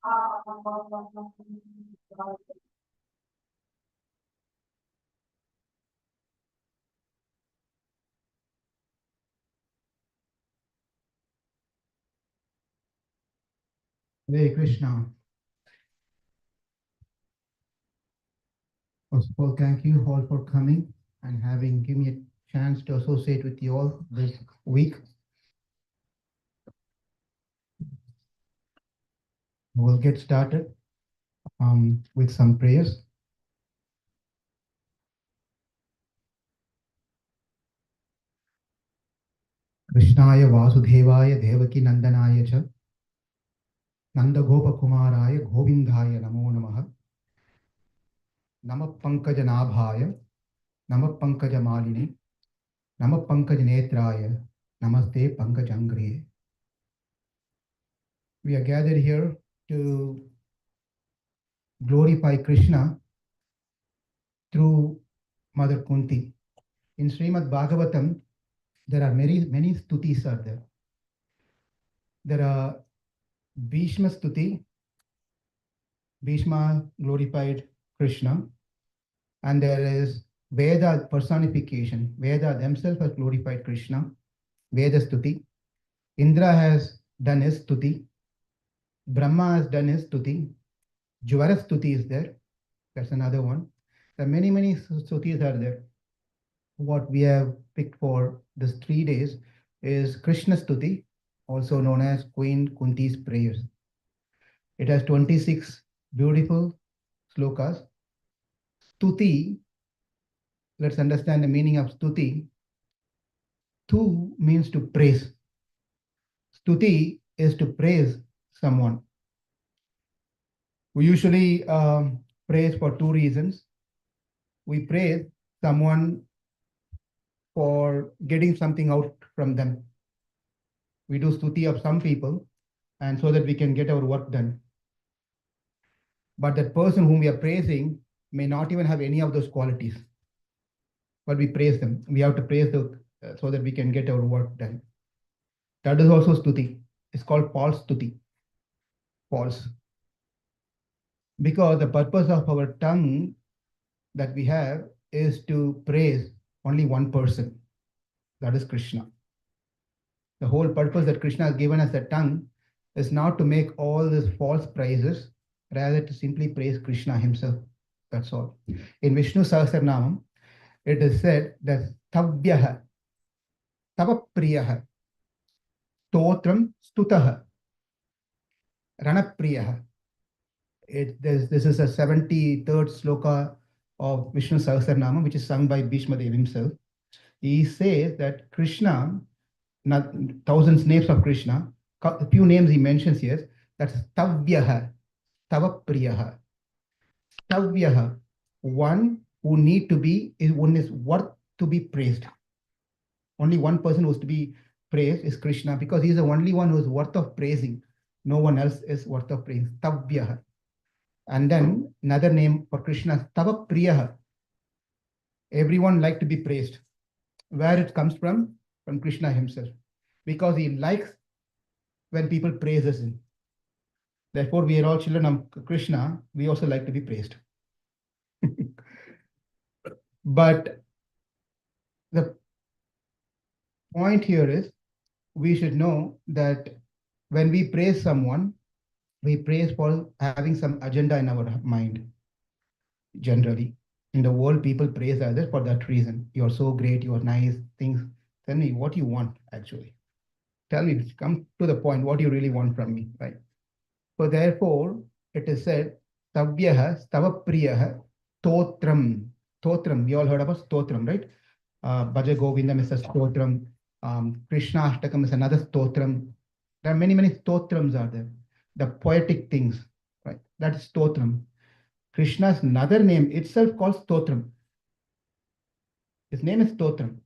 Hare Krishna. First of all, thank you all for coming and having given me a chance to associate with you all this week. We'll get started with some prayers. Krishnaya Vasudevaya Devaki Nandanaya Cha Nanda Gopa Kumaraya Govindaya Namo Namaha Nama Pankaja Nabhaya Nama Pankaja Malini Nama Pankaja Netraya Namaste Pankajangriye. We are gathered here to glorify Krishna through Mother Kunti. In Srimad Bhagavatam, there are many stutis are there. There are Bhishma stuti. Bhishma glorified Krishna. And there is Veda personification. Veda themselves has glorified Krishna. Veda stuti. Indra has done his stuti. Brahma has done his stuti. Jvara stuti is there. That's another one. There are many stutis are there. What we have picked for this 3 days is Krishna Stuti, also known as Queen Kunti's prayers. It has 26 beautiful slokas. Stuti, let's understand the meaning of Stuti. Tu means to praise. Stuti is to praise someone. We usually praise for 2 reasons. We praise someone for getting something out from them. We do stuti of some people and so that we can get our work done. But that person whom we are praising may not even have any of those qualities. But we praise them. We have to praise them so that we can get our work done. That is also stuti. It's called false stuti. False. Because the purpose of our tongue that we have is to praise only one person. That is Krishna. The whole purpose that Krishna has given us the tongue is not to make all these false praises, rather to simply praise Krishna himself. That's all. In Vishnu Sahasranamam, it is said that Tavyaha, Tavapriyaha, Stotram Stutaha, Ranapriyaha. This is a 73rd sloka of Vishnu Sahasranamam, which is sung by Bhishma Dev himself. He says that Krishna, not thousands names of Krishna, a few names he mentions here, that's Tavyaha, Tavapriyaha. Tavyaha, one who need to be, one is worth to be praised. Only one person who's to be praised is Krishna because he's the only one who is worth of praising. No one else is worth of praise. Tavyaha. And then another name for Krishna is Tavapriyaha. Everyone like to be praised. Where it comes from? From Krishna himself. Because he likes when people praises him. Therefore, we are all children of Krishna. We also like to be praised. But the point here is we should know that when we praise someone, we praise for having some agenda in our mind. Generally, in the world, people praise others for that reason. You're so great, you're nice, things. Tell me what you want, actually. Tell me, come to the point, what you really want from me, right? So therefore, it is said, Tavyaha, Stavapriyaha, Totram. Totram, we all heard about Stotram, right? Bhaja Govindam is a Stotram. Krishna Ashtakam is another Stotram. There are many Stotrams are there. The poetic things, right? That's Stotram. Krishna's another name itself called Stotram. His name is Stotram.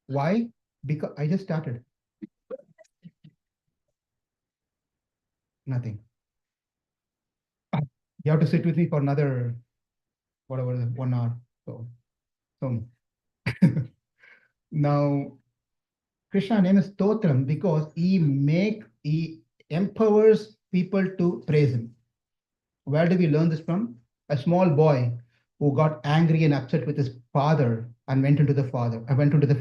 Why? Because I just started. Nothing. You have to sit with me for another, whatever, 1 hour. So now Krishna name is Stotram because he empowers people to praise him. Where do we learn this from? A small boy who got angry and upset with his father and went into the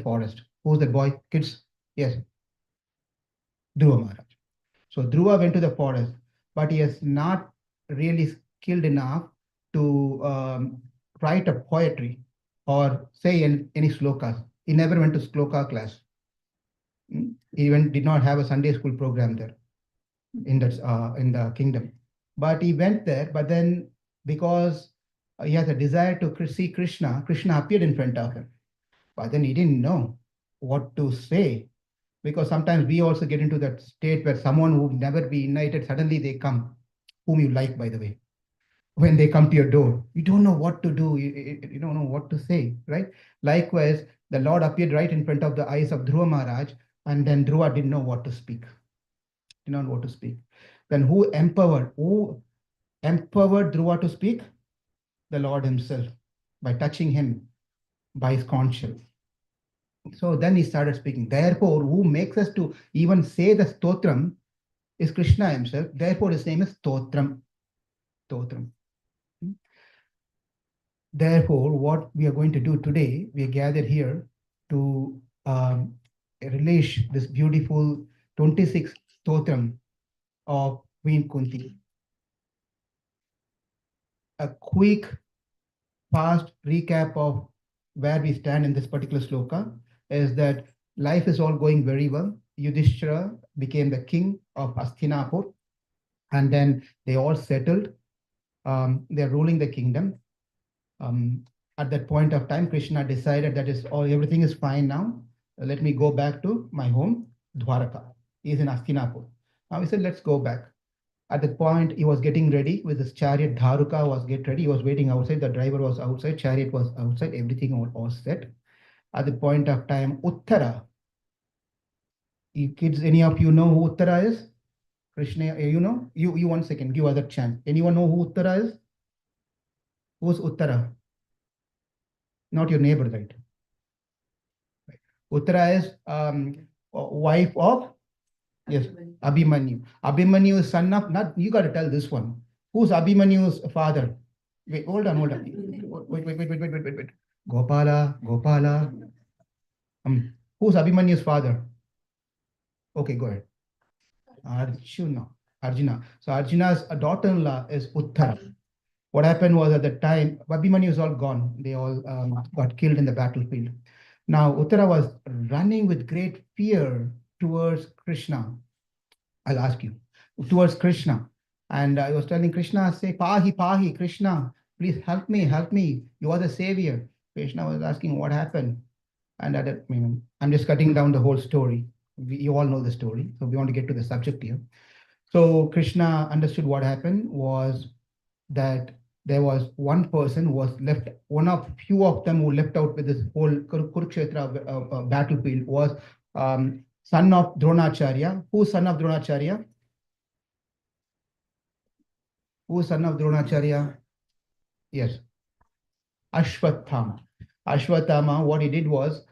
forest. Who's that boy? Kids? Yes, Dhruva Maharaj. So Dhruva went to the forest, but he is not really skilled enough to write a poetry or say any slokas. He never went to sloka class. He even did not have a Sunday school program there in the kingdom. But he went there, but then because he has a desire to see Krishna, Krishna appeared in front of him. But then he didn't know what to say, because sometimes we also get into that state where someone who never be invited, suddenly they come, whom you like, by the way. When they come to your door, you don't know what to do. You don't know what to say, right? Likewise, the Lord appeared right in front of the eyes of Dhruva Maharaj, and then Dhruva didn't know what to speak. Did not know what to speak. Then who empowered? Who empowered Dhruva to speak? The Lord Himself, by touching him by His conscience. So then he started speaking. Therefore, who makes us to even say the stotram is Krishna himself. Therefore, his name is Stotram. Stotram. Therefore, what we are going to do today, we are gathered here to release this beautiful 26th stotram of Queen Kunti. A quick, fast recap of where we stand in this particular sloka is that life is all going very well. Yudhishthira became the king of Hastinapur, and then they all settled. They're ruling the kingdom. At that point of time, Krishna decided that everything is fine now. Let me go back to my home, Dwaraka. He's in Hastinapur. Now he said, let's go back. At that point, he was getting ready with his chariot. Dharuka was get ready. He was waiting outside. The driver was outside. Chariot was outside. Everything was set. At the point of time, Uttara. You kids, any of you know who Uttara is? Krishna, you know? You 1 second. Give other chance. Anyone know who Uttara is? Who's Uttara? Not your neighbor, right? Uttara is wife of, yes, Abhimanyu. Abhimanyu is son of, not, you got to tell this one. Who's Abhimanyu's father? Wait, hold on. Wait. Gopala. Who's Abhimanyu's father? Okay, go ahead. Arjuna. So Arjuna's daughter-in-law is Uttara. What happened was, at the time, Abhimanyu is all gone. They all got killed in the battlefield. Now, Uttara was running with great fear towards Krishna. I'll ask you, towards Krishna. And I was telling Krishna, say, Pahi, Krishna, please help me. You are the savior. Krishna was asking what happened. And I'm just cutting down the whole story. You all know the story. So we want to get to the subject here. So Krishna understood what happened was that there was one person who was left, few of them who left out with this whole Kurukshetra battlefield was son of Dronacharya. Who's son of Dronacharya? Who's son of Dronacharya? Yes. Ashwathama. Ashwathama, what he did was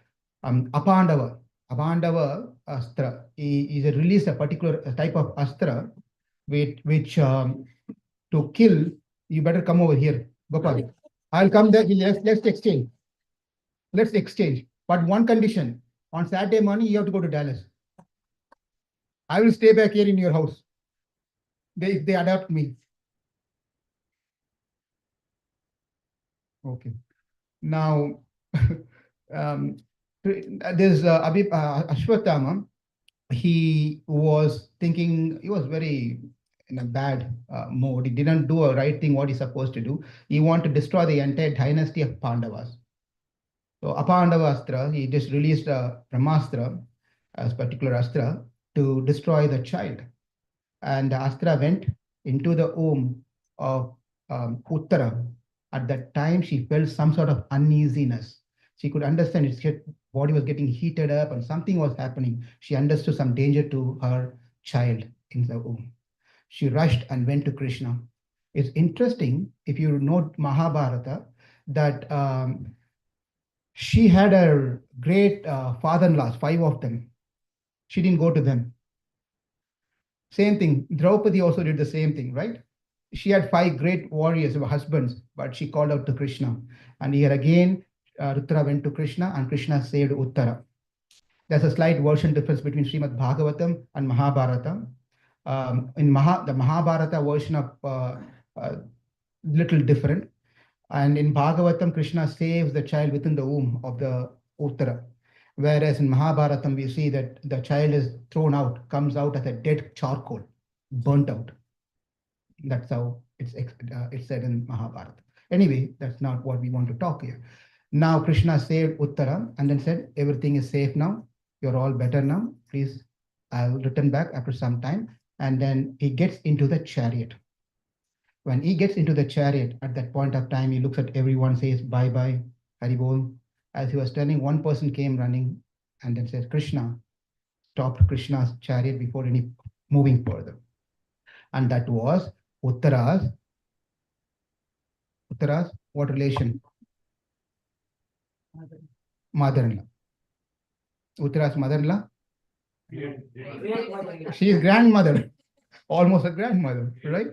Apandava. Apandava Astra. He released a particular type of Astra which to kill. You better come over here, Gopal. I'll come there. Let's exchange. Let's exchange. But one condition: on Saturday morning, you have to go to Dallas. I will stay back here in your house. If they adopt me. Okay. Now, there's Ashwatthama. He was thinking, he was very in a bad mode. He didn't do a right thing, what he's supposed to do. He wanted to destroy the entire dynasty of Pandavas. So Apandava Astra, he just released a Brahmastra, as particular Astra, to destroy the child. And the Astra went into the womb of Uttara. At that time, she felt some sort of uneasiness. She could understand its body was getting heated up and something was happening. She understood some danger to her child in the womb. She rushed and went to Krishna. It's interesting, if you know Mahabharata, that she had her great father-in-laws, 5 of them. She didn't go to them. Same thing. Draupadi also did the same thing, right? she had five great warriors who were husbands, but she called out to Krishna. And here again, Rutra went to Krishna, and Krishna saved Uttara. There's a slight version difference between Srimad Bhagavatam and Mahabharata. The Mahabharata version of little different, and in Bhagavatam, Krishna saves the child within the womb of the Uttara. Whereas in Mahabharatam, we see that the child is thrown out, comes out as a dead charcoal, burnt out. That's how it's said in Mahabharata. Anyway, that's not what we want to talk here. Now Krishna saved Uttara and then said, everything is safe now. You're all better now. Please, I'll return back after some time. And then he gets into the chariot. When he gets into the chariot, at that point of time, he looks at everyone, says, bye bye, Haribol. As he was turning, one person came running and then says, Krishna, stopped Krishna's chariot before any moving further. And that was Uttara's, what relation? Mother-in-law. Uttara's mother-in-law? She is grandmother, almost a grandmother, right?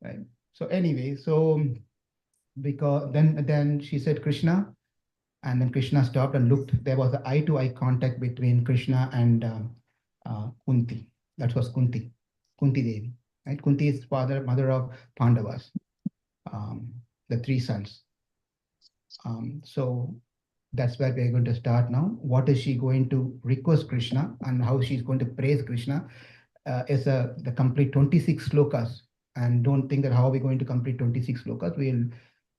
Right. So anyway, so because then she said Krishna, and then Krishna stopped and looked. There was an eye-to-eye contact between Krishna and Kunti. That was Kunti Devi. Right? Kunti is mother of Pandavas, the three sons. So that's where we're going to start now. What is she going to request Krishna and how she's going to praise Krishna is the complete 26 slokas. And don't think that how are we going to complete 26 slokas. We'll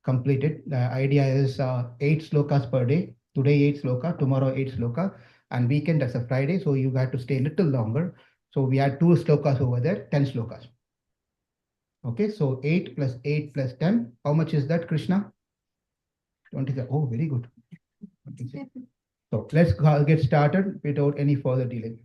complete it. The idea is 8 slokas per day. Today 8 sloka, tomorrow 8 sloka, and weekend that's a Friday. So you got to stay a little longer. So we had 2 slokas over there, 10 slokas. Okay, so 8 plus 8 plus 10. How much is that, Krishna? 27. Oh, very good. So let's get started without any further delay.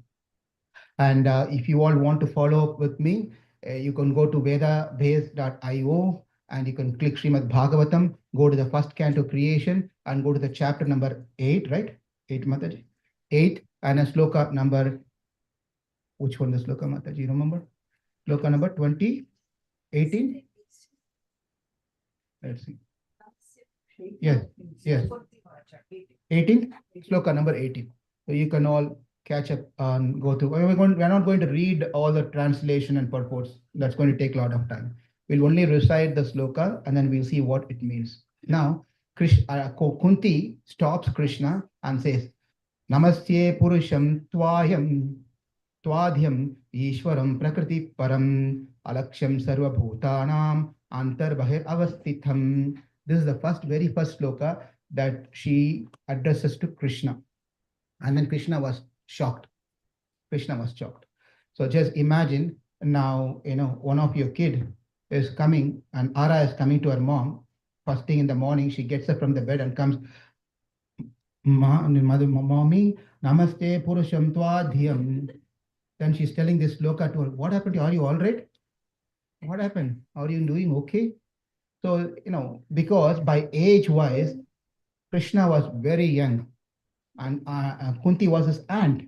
And if you all want to follow up with me, you can go to vedabase.io and you can click Srimad Bhagavatam, go to the first canto creation and go to the chapter number 8, right? 8, Mataji. 8 and a sloka number, which one is sloka, Mataji? You remember? Sloka number 20, 18? Let's see. Yes, yes. 18, sloka number 18. So you can all catch up and go through. We're not going to read all the translation and purports. That's going to take a lot of time. We'll only recite the sloka and then we'll see what it means. Now, Kunti stops Krishna and says, Namastye Purusham Twadhyam Ishwaram Prakriti Param Alaksham Sarva Bhutanam Antarbahir Avastitham. This is the very first sloka that she addresses to Krishna. And then Krishna was shocked. So just imagine now, one of your kid is coming and Ara is coming to her mom. First thing in the morning, she gets up from the bed and comes, Mommy, Namaste Purusham Twadhyam. Then she's telling this sloka to her. What happened? Are you all right? What happened? Are you doing okay? So, because by age-wise, Krishna was very young and Kunti was his aunt.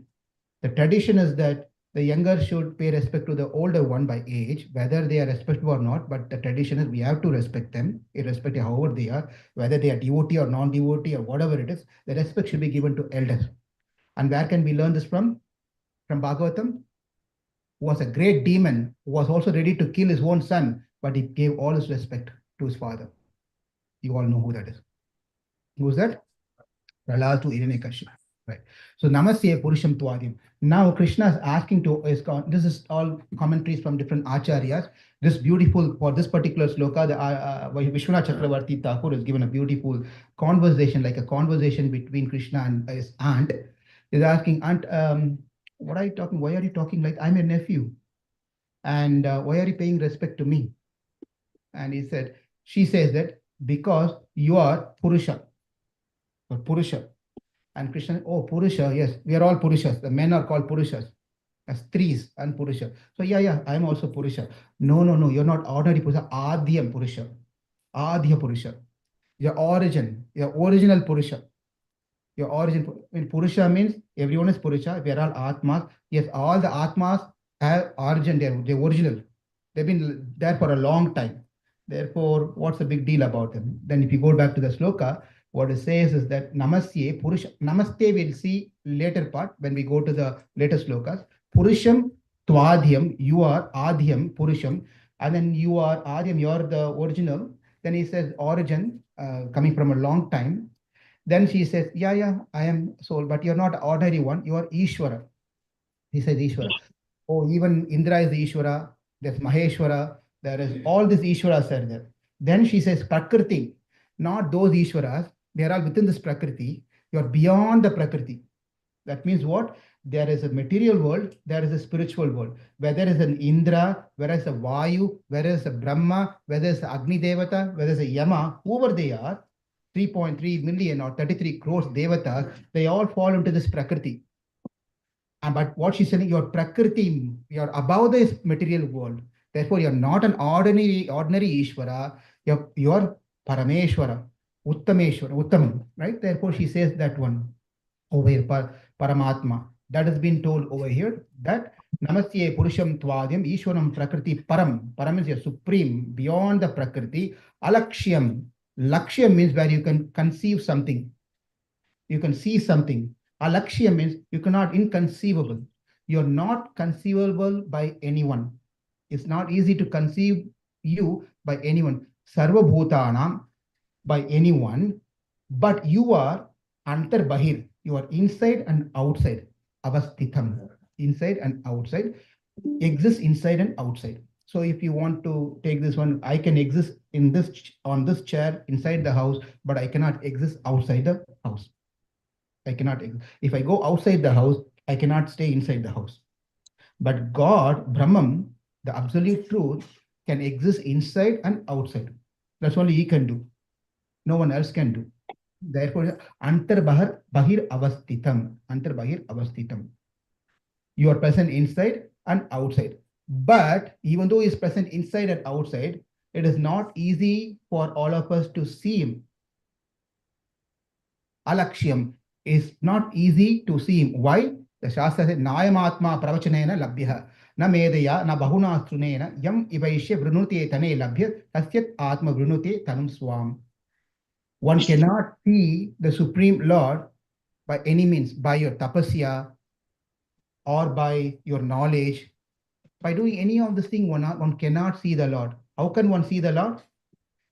The tradition is that the younger should pay respect to the older one by age, whether they are respectful or not. But the tradition is we have to respect them, irrespective of however they are, whether they are devotee or non-devotee or whatever it is. The respect should be given to elders. And where can we learn this from? From Bhagavatam, who was a great demon, who was also ready to kill his own son, but he gave all his respect to his father. You all know who that is. Who's that? Prahlad to Hiranyakashipu. Right. So Namaste Purusham Twadhyam. Now Krishna is asking this is all commentaries from different acharyas. This beautiful, for this particular sloka, the Vishwanath Chakravarti Thakur has given a beautiful conversation, like a conversation between Krishna and his aunt. He's asking, Aunt, what are you talking? Why are you talking like I'm your nephew? And why are you paying respect to me? And she says that because you are Purusha. Or Purusha. And Krishna, oh, Purusha, yes, we are all Purushas. The men are called Purushas, as threes and Purusha. So yeah, I am also Purusha. No, you're not ordinary Purusha, Adhyam Purusha. Adhya Purusha. Your original Purusha. Your origin, when Purusha means everyone is Purusha, we are all Atmas. Yes, all the Atmas have origin, they're original. They've been there for a long time. Therefore, what's the big deal about them? Then, if you go back to the sloka, what it says is that Namasye, Purusha, Namaste we'll see later part when we go to the later slokas. Purusham Twadhyam, you are Adhyam, Purusham, and then you are Adhyam, you're the original. Then he says origin, coming from a long time. Then she says, yeah, yeah, I am soul, but you're not ordinary one, you are Ishvara. He says Ishvara. Oh, even Indra is Ishvara, there's Maheshwara, there is all these Ishwaras are there. Then she says Prakriti, not those Ishwaras, they are all within this Prakriti. You're beyond the Prakriti. That means what? There is a material world, there is a spiritual world. Where there is an Indra, where is a Vayu, where is a Brahma, where there is a Agni Devata, where there is a Yama, whoever they are, 3.3 million or 33 crores Devatas, they all fall into this Prakriti. But what she's saying, your prakriti, you're above this material world. Therefore, you're not an ordinary Ishvara, you're Parameshwara, Uttameshwara, Uttamam, right? Therefore, she says that one over here, Paramatma. That has been told over here that Namasye Purusham Tvadyam Ishwaram Prakriti Param. Param is your supreme, beyond the Prakriti. Alakshyam. Lakshyam means where you can conceive something, you can see something. Alakshya means you cannot, inconceivable. You're not conceivable by anyone. It's not easy to conceive you by anyone. Sarva Bhutanam, by anyone, but you are antar bahir. You are inside and outside. Avasthitam, inside and outside, exists inside and outside. So if you want to take this one, I can exist in this on this chair inside the house, but I cannot exist outside the house. I cannot, if I go outside the house, I cannot stay inside the house. But God, Brahman, the absolute truth, can exist inside and outside. That's only He can do. No one else can do. Therefore, Antar Bahir Avasthitam. Antar Bahir Avasthitam. You are present inside and outside. But even though He is present inside and outside, it is not easy for all of us to see Him. Alakshyam is not easy to see Him. Why? The Shastra says, Nayamatma pravachanena labhya, na medaya, na bahuna strunena, yam ivaishya vrunuti tane labhya, tasyat atma vrunuti tanum swam. One cannot see the Supreme Lord by any means, by your tapasya or by your knowledge. By doing any of this thing, one cannot see the Lord. How can one see the Lord?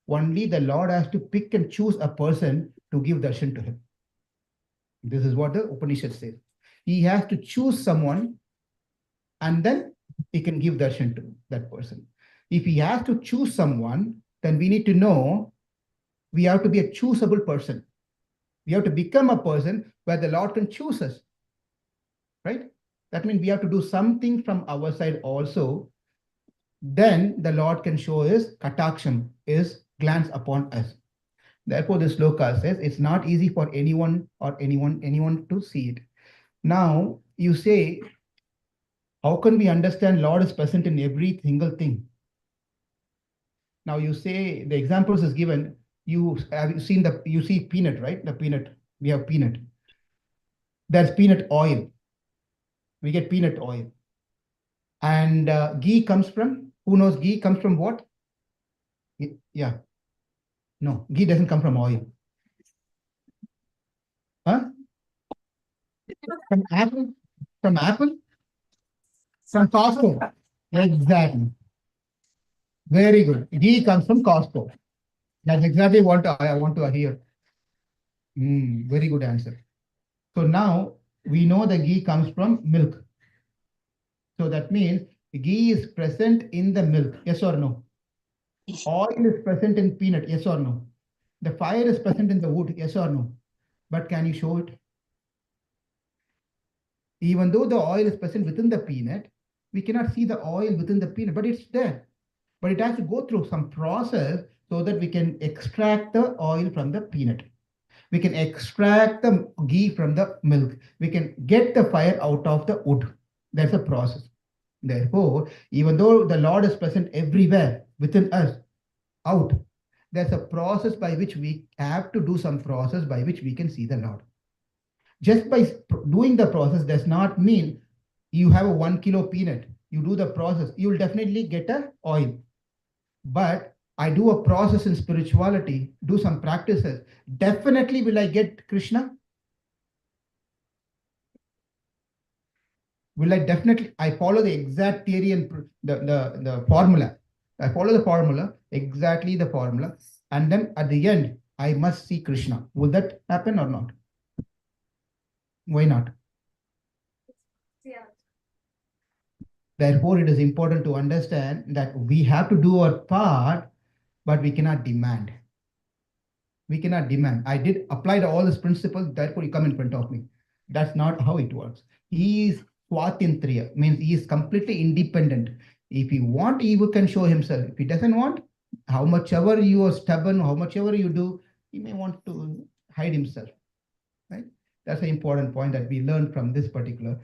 Only the Lord has to pick and choose a person to give darshan to Him. This is what the Upanishad says. He has to choose someone and then he can give darshan to that person. If he has to choose someone, then we need to know we have to be a choosable person. We have to become a person where the Lord can choose us. Right? That means we have to do something from our side also. Then the Lord can show His kataksham, His glance upon us. Therefore, this sloka says it's not easy for anyone to see it. Now, you say, how can we understand Lord is present in every single thing? Now, you say the examples is given. You see peanut, right? The peanut. We have peanut. There's peanut oil. We get peanut oil. And ghee comes from, who knows ghee comes from what? Yeah. No, ghee doesn't come from oil. Huh? From apple? From apple? From Costco. Exactly. Very good. Ghee comes from Costco. That's exactly what I want to hear. Very good answer. So now we know the ghee comes from milk. So that means ghee is present in the milk. Yes or no? Oil is present in peanut. Yes or no? The fire is present in the wood. Yes or no? But can you show it? Even though the oil is present within the peanut, we cannot see the oil within the peanut, but it's there. But it has to go through some process so that we can extract the oil from the peanut. We can extract the ghee from the milk. We can get the fire out of the wood. That's a process. Therefore, even though the Lord is present everywhere within us, out, there's a process by which we have to do some process by which we can see the Lord. Just by doing the process does not mean you have a 1 kilo peanut. you do the process, you will definitely get a oil. But I do a process in spirituality, do some practices, definitely will I get Krishna? Will I definitely, I follow the exact theory and the formula. I follow the formula, exactly the formula. And then at the end, I must see Krishna. Will that happen or not? Why not? Therefore, it is important to understand that we have to do our part, but we cannot demand. We cannot demand. I did apply to all these principles, therefore you come in front of me. That's not how it works. He is swatantriya, means he is completely independent. If he want, he can show himself. If he doesn't want, how much ever you are stubborn, how much ever you do, he may want to hide himself. Right? That's an important point that we learned from this particular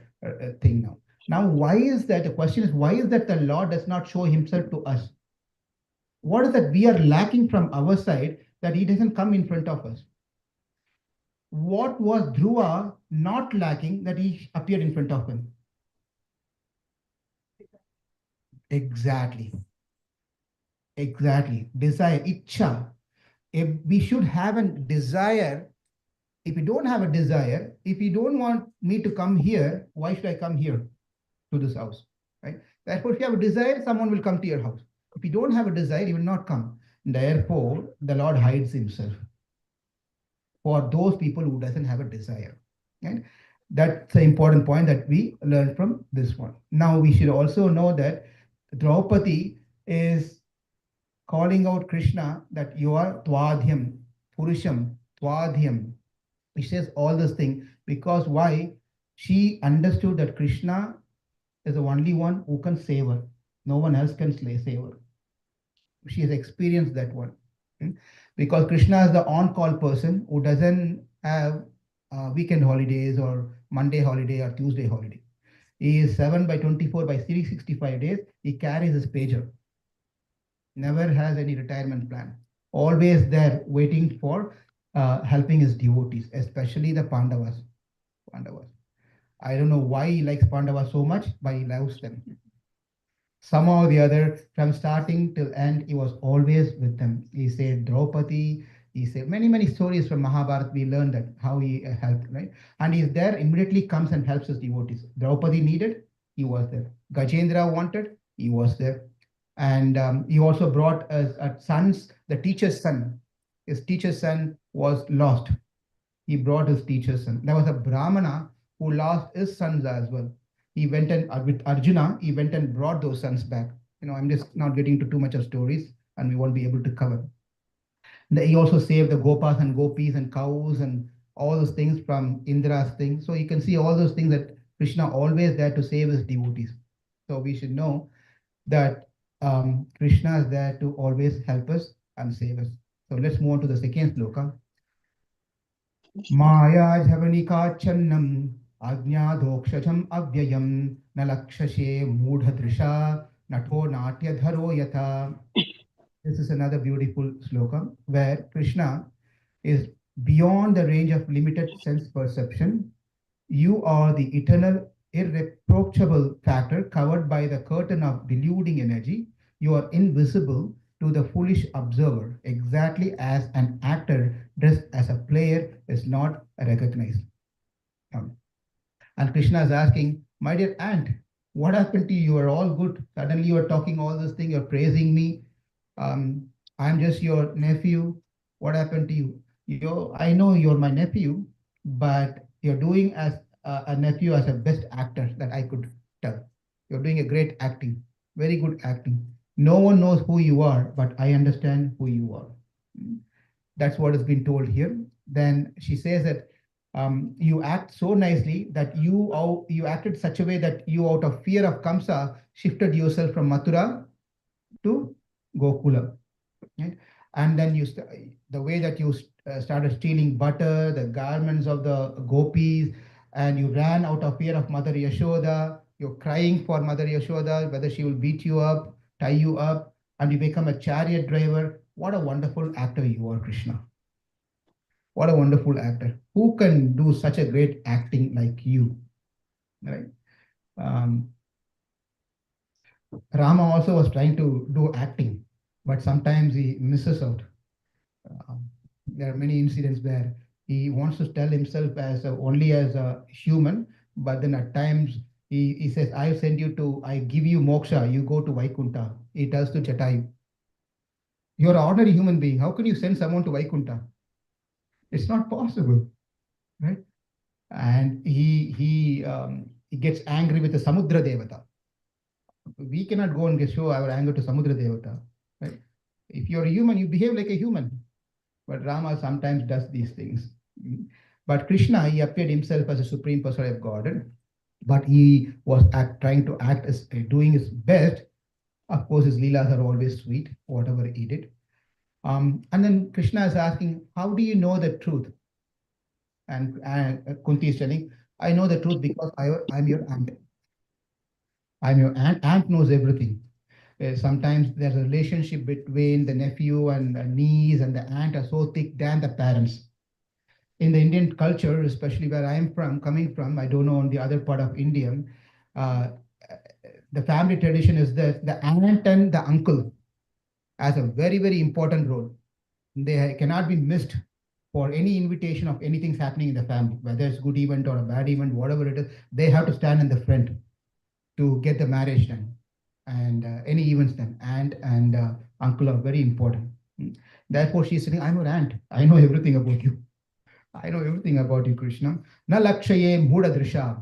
thing now. Now, why is that? The question is, why is that the Lord does not show himself to us? What is that we are lacking from our side that he doesn't come in front of us? What was Dhruva not lacking that he appeared in front of him? Exactly. Exactly. Desire, ichcha. If we should have a desire, if you don't have a desire, if you don't want me to come here, why should I come here to this house? Right? Therefore, if you have a desire, someone will come to your house. If you don't have a desire, he will not come. Therefore, the Lord hides himself for those people who doesn't have a desire. Right? That's the important point that we learned from this one. Now we should also know that Draupadi is calling out Krishna that you are Twadhyam, Purusham, Twadhyam. He says all this thing because why? She understood that Krishna is the only one who can save her. No one else can save her. She has experienced that one. Because Krishna is the on-call person who doesn't have weekend holidays or Monday holiday or Tuesday holiday. He is 7 by 24 by 365 days. He carries his pager. Never has any retirement plan. Always there waiting for helping his devotees, especially the Pandavas. Pandavas. I don't know why he likes Pandavas so much, but he loves them. Somehow or the other, from starting till end, he was always with them. He said Draupadi, he said many stories from Mahabharata. We learned that how he helped, right? And he's there, immediately comes and helps his devotees. Draupadi needed, he was there. Gajendra wanted, he was there. And he also brought a son's, the teacher's son. His teacher's son was lost. He brought his teacher's son. There was a Brahmana who lost his sons as well. He went and with Arjuna, he went and brought those sons back. I'm just not getting into too much of stories, and we won't be able to cover. He also saved the gopas and gopis and cows and all those things from Indra's thing. So you can see all those things that Krishna always there to save his devotees. So we should know that Krishna is there to always help us and save us. So let's move on to the second sloka. Maya Jhavanikáchannam Ajñādokshajam avyayam nalakshashe mudhadrisha nato natyadharo yatha. This is another beautiful sloka where Krishna is beyond the range of limited sense perception. You are the eternal, irreproachable factor covered by the curtain of deluding energy. You are invisible to the foolish observer, exactly as an actor dressed as a player is not recognized. And Krishna is asking, my dear aunt, what happened to you? You are all good. Suddenly you are talking all this thing, you're praising me. I'm just your nephew. What happened to you? I know you're my nephew, but you're doing as a nephew as a best actor that I could tell. You're doing a great acting, very good acting. No one knows who you are, but I understand who you are. That's what has been told here. Then she says that you act so nicely that you acted such a way that you, out of fear of Kamsa, shifted yourself from Mathura to Gokula. Right? And then the way that you started stealing butter, the garments of the gopis, and you ran out of fear of Mother Yashoda. You're crying for Mother Yashoda, whether she will beat you up, tie you up, and you become a chariot driver. What a wonderful actor you are, Krishna. What a wonderful actor. Who can do such a great acting like you? Right? Rama also was trying to do acting, but sometimes he misses out. There are many incidents where he wants to tell himself as only as a human, but then at times he says, I send you to, I give you moksha, you go to Vaikunta. He tells to Jatayu, you're an ordinary human being. How can you send someone to Vaikunta? It's not possible, right? And he gets angry with the Samudra Devata. We cannot go and show our anger to Samudra Devata, right? If you're a human, you behave like a human. But Rama sometimes does these things. But Krishna, he appeared himself as a supreme personality of God, but he was trying to act as doing his best. Of course, his leelas are always sweet, whatever he did. And then Krishna is asking, how do you know the truth? And Kunti is telling, I know the truth because I'm your aunt. I'm your aunt. Aunt knows everything. Sometimes there's a relationship between the nephew and the niece and the aunt are so thick than the parents. In the Indian culture, especially where I am from, coming from, I don't know on the other part of India, uh, the family tradition is that the aunt and the uncle has a very, very important role. They cannot be missed for any invitation of anything's happening in the family, whether it's good event or a bad event, whatever it is, they have to stand in the front to get the marriage done and any events done. Aunt and uncle are very important. Therefore, she's saying, I'm your aunt. I know everything about you. I know everything about you, Krishna. Na lakshaye mudha drisha.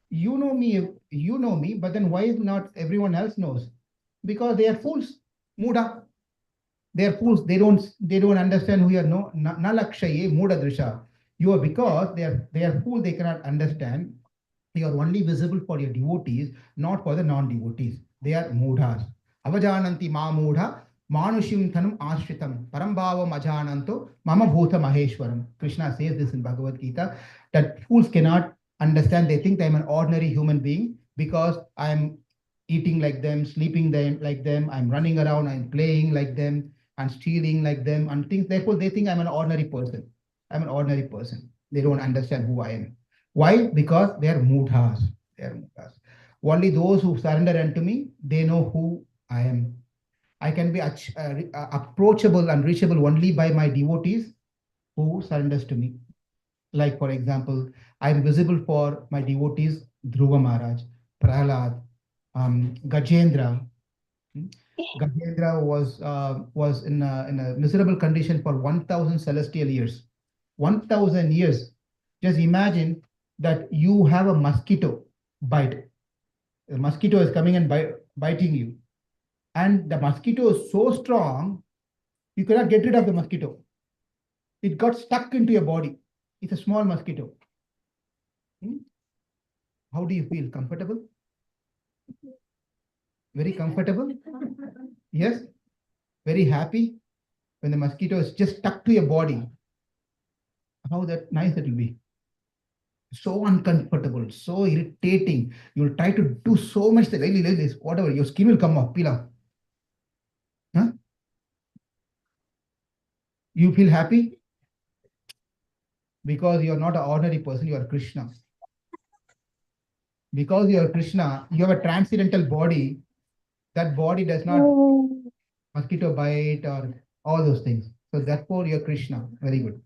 You know me, but then why not everyone else knows? Because they are fools. Muda. They are fools. They don't understand who you are. No, na lakshaye mudha drisha. You are because they are fools. They cannot understand. You are only visible for your devotees, not for the non-devotees. They are mudhas. Avajananti ma mudha manushim thanam ashritam parambhavam ajananto mama bhuta maheshwaram. Krishna says this in Bhagavad Gita that fools cannot understand. They think I'm an ordinary human being because I'm eating like them, sleeping like them, I'm running around, I'm playing like them, and stealing like them, and things. Therefore, they think I'm an ordinary person. I'm an ordinary person. They don't understand who I am. Why? Because they are mudhas. They are mudhas. Only those who surrender unto me, they know who I am. I can be approachable and reachable only by my devotees who surrenders to me. Like, for example, I'm visible for my devotees, Dhruva Maharaj, Prahlad, Gajendra. Hmm? Gajendra was in a miserable condition for 1,000 celestial years. 1,000 years. Just imagine that you have a mosquito bite. The mosquito is coming and biting you, and the mosquito is so strong you cannot get rid of the mosquito. It got stuck into your body. It's a small mosquito. Hmm? How do you feel? Comfortable? Very comfortable? Yes? Very happy when the mosquito is just stuck to your body. How that nice it will be. So uncomfortable, so irritating. You'll try to do so much that really, whatever, your skin will come off, peel off. Huh? You feel happy because you're not an ordinary person, you are Krishna. Because you are Krishna, you have a transcendental body. That body does not mosquito bite or all those things. So therefore you're Krishna. Very good.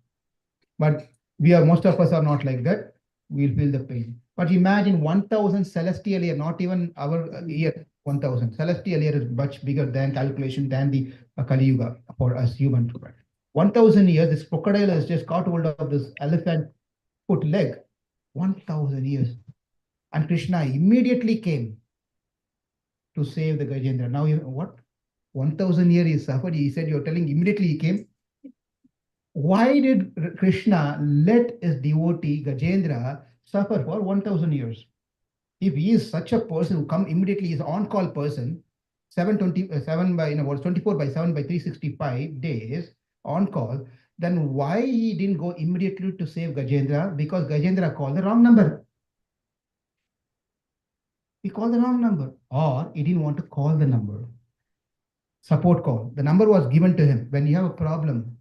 But most of us are not like that. We'll feel the pain. But imagine 1,000 celestial year, not even our year, 1,000. Celestial year is much bigger than calculation than the Kali Yuga for us human. 1,000 years, this crocodile has just caught hold of this elephant foot leg. 1,000 years. And Krishna immediately came to save the Gajendra. Now, what? 1,000 years he suffered. He said, you're telling immediately he came. Why did Krishna let his devotee Gajendra suffer for 1,000 years? If he is such a person who come immediately, is on-call person, 7 by 24 by 7 by 365 days on call, then why he didn't go immediately to save Gajendra? Because Gajendra called the wrong number. He called the wrong number, or he didn't want to call the number. Support call. The number was given to him. When you have a problem,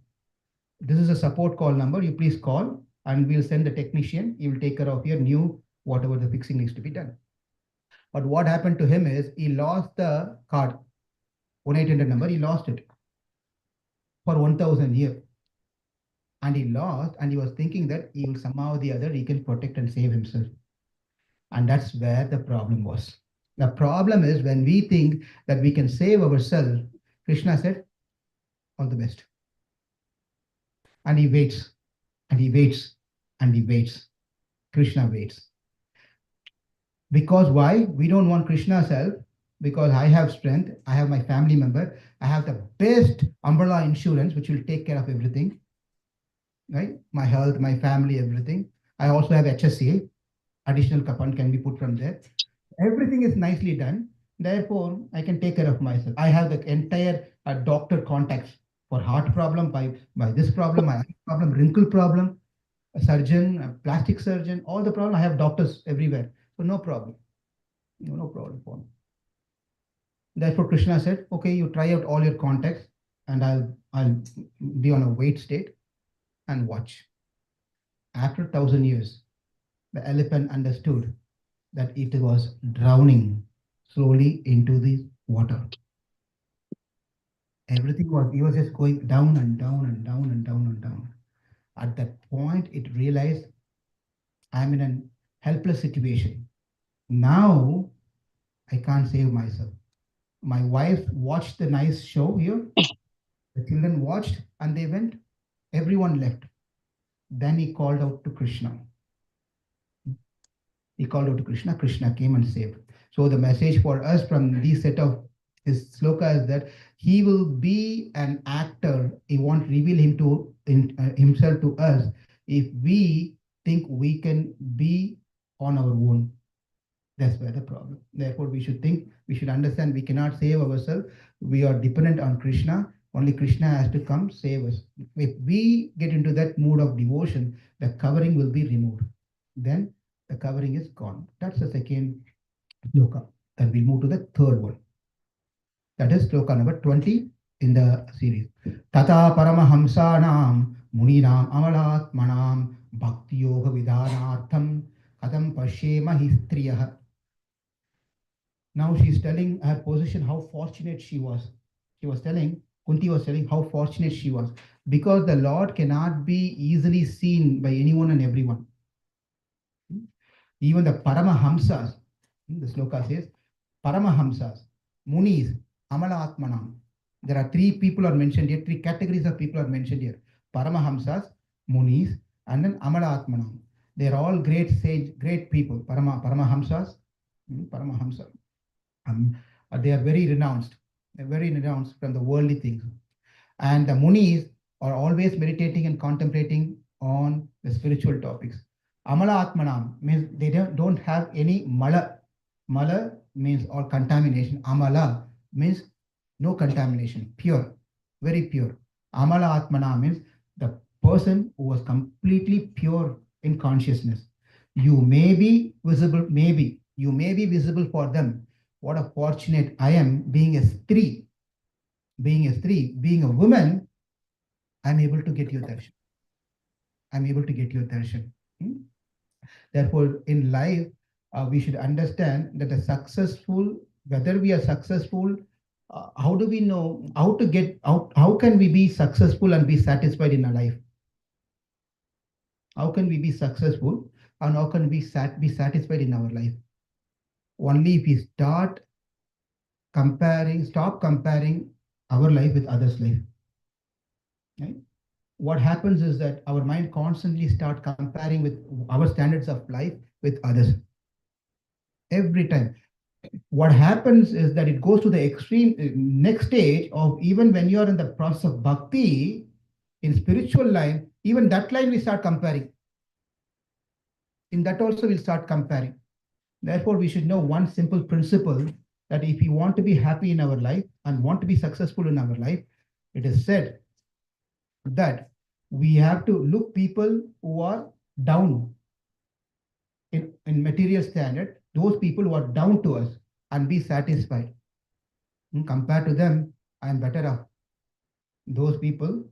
this is a support call number. You please call and we'll send the technician. He will take care of your new, whatever the fixing needs to be done. But what happened to him is he lost the card, 1-800 number, he lost it for 1000 years. And he lost, and he was thinking that he will somehow or the other he can protect and save himself. And that's where the problem was. The problem is when we think that we can save ourselves, Krishna said, all the best. And he waits, and he waits, and he waits. Krishna waits. Because why? We don't want Krishna's help because I have strength, I have my family member, I have the best umbrella insurance which will take care of everything, right? My health, my family, everything. I also have HSA, additional coupon can be put from there. Everything is nicely done. Therefore, I can take care of myself. I have the entire doctor contacts for heart problem, by this problem, my eye problem, wrinkle problem, a surgeon, a plastic surgeon, all the problem. I have doctors everywhere. So no problem. No problem for me. Therefore, Krishna said, okay, you try out all your contacts and I'll be on a wait state and watch. After 1000 years, the elephant understood that it was drowning slowly into the water. Everything was, he was just going down and down and down and down and down. At that point, it realized I'm in a helpless situation. Now I can't save myself. My wife watched the nice show here. The children watched and they went. Everyone left. Then he called out to Krishna. He called out to Krishna. Krishna came and saved. So the message for us from this set of this sloka is that he will be an actor. He won't reveal himself to us if we think we can be on our own. That's where the problem. Therefore, we should think, we should understand we cannot save ourselves. We are dependent on Krishna. Only Krishna has to come save us. If we get into that mood of devotion, the covering will be removed. Then the covering is gone. That's the second sloka. Then we move to the third one. That is sloka number 20 in the series. Tata Paramahamsanam Muninam Amalatmanam Bhakti Yoga Vidhanartham Kadam Pashyema Histriyah. Now she's telling her position, how fortunate she was. She was telling, Kunti was telling how fortunate she was because the Lord cannot be easily seen by anyone and everyone. Even the Paramahamsas, the sloka says, Paramahamsas, Munis, Amala. There are three people are mentioned here, three categories of people are mentioned here. Paramahamsas, Munis, and then Amala. They are all great sage, great people. Paramahamsas, Paramahamsa. They are very renounced. They're very renounced from the worldly things. And the Munis are always meditating and contemplating on the spiritual topics. Amala Atmanam means they don't have any mala. Mala means all contamination. Amala means no contamination, pure, very pure. Amala Atmana means the person who was completely pure in consciousness. You may be visible, maybe. You may be visible for them. What a fortunate I am being a stree, being a woman, I'm able to get your darshan. I'm able to get your darshan. Therefore, in life, we should understand that a successful, whether we are successful, how do we know how to get out? How can we be successful and be satisfied in our life? How can we be successful and how can we be satisfied in our life? Only if we stop comparing our life with others' life. Right? What happens is that our mind constantly start comparing with our standards of life with others. Every time. What happens is that it goes to the extreme next stage of even when you are in the process of bhakti, in spiritual line, even that line we start comparing. In that also we'll start comparing. Therefore, we should know one simple principle that if we want to be happy in our life and want to be successful in our life, it is said that we have to look people who are down in material standard, those people who are down to us and be satisfied. Compared to them, I am better off. Those people,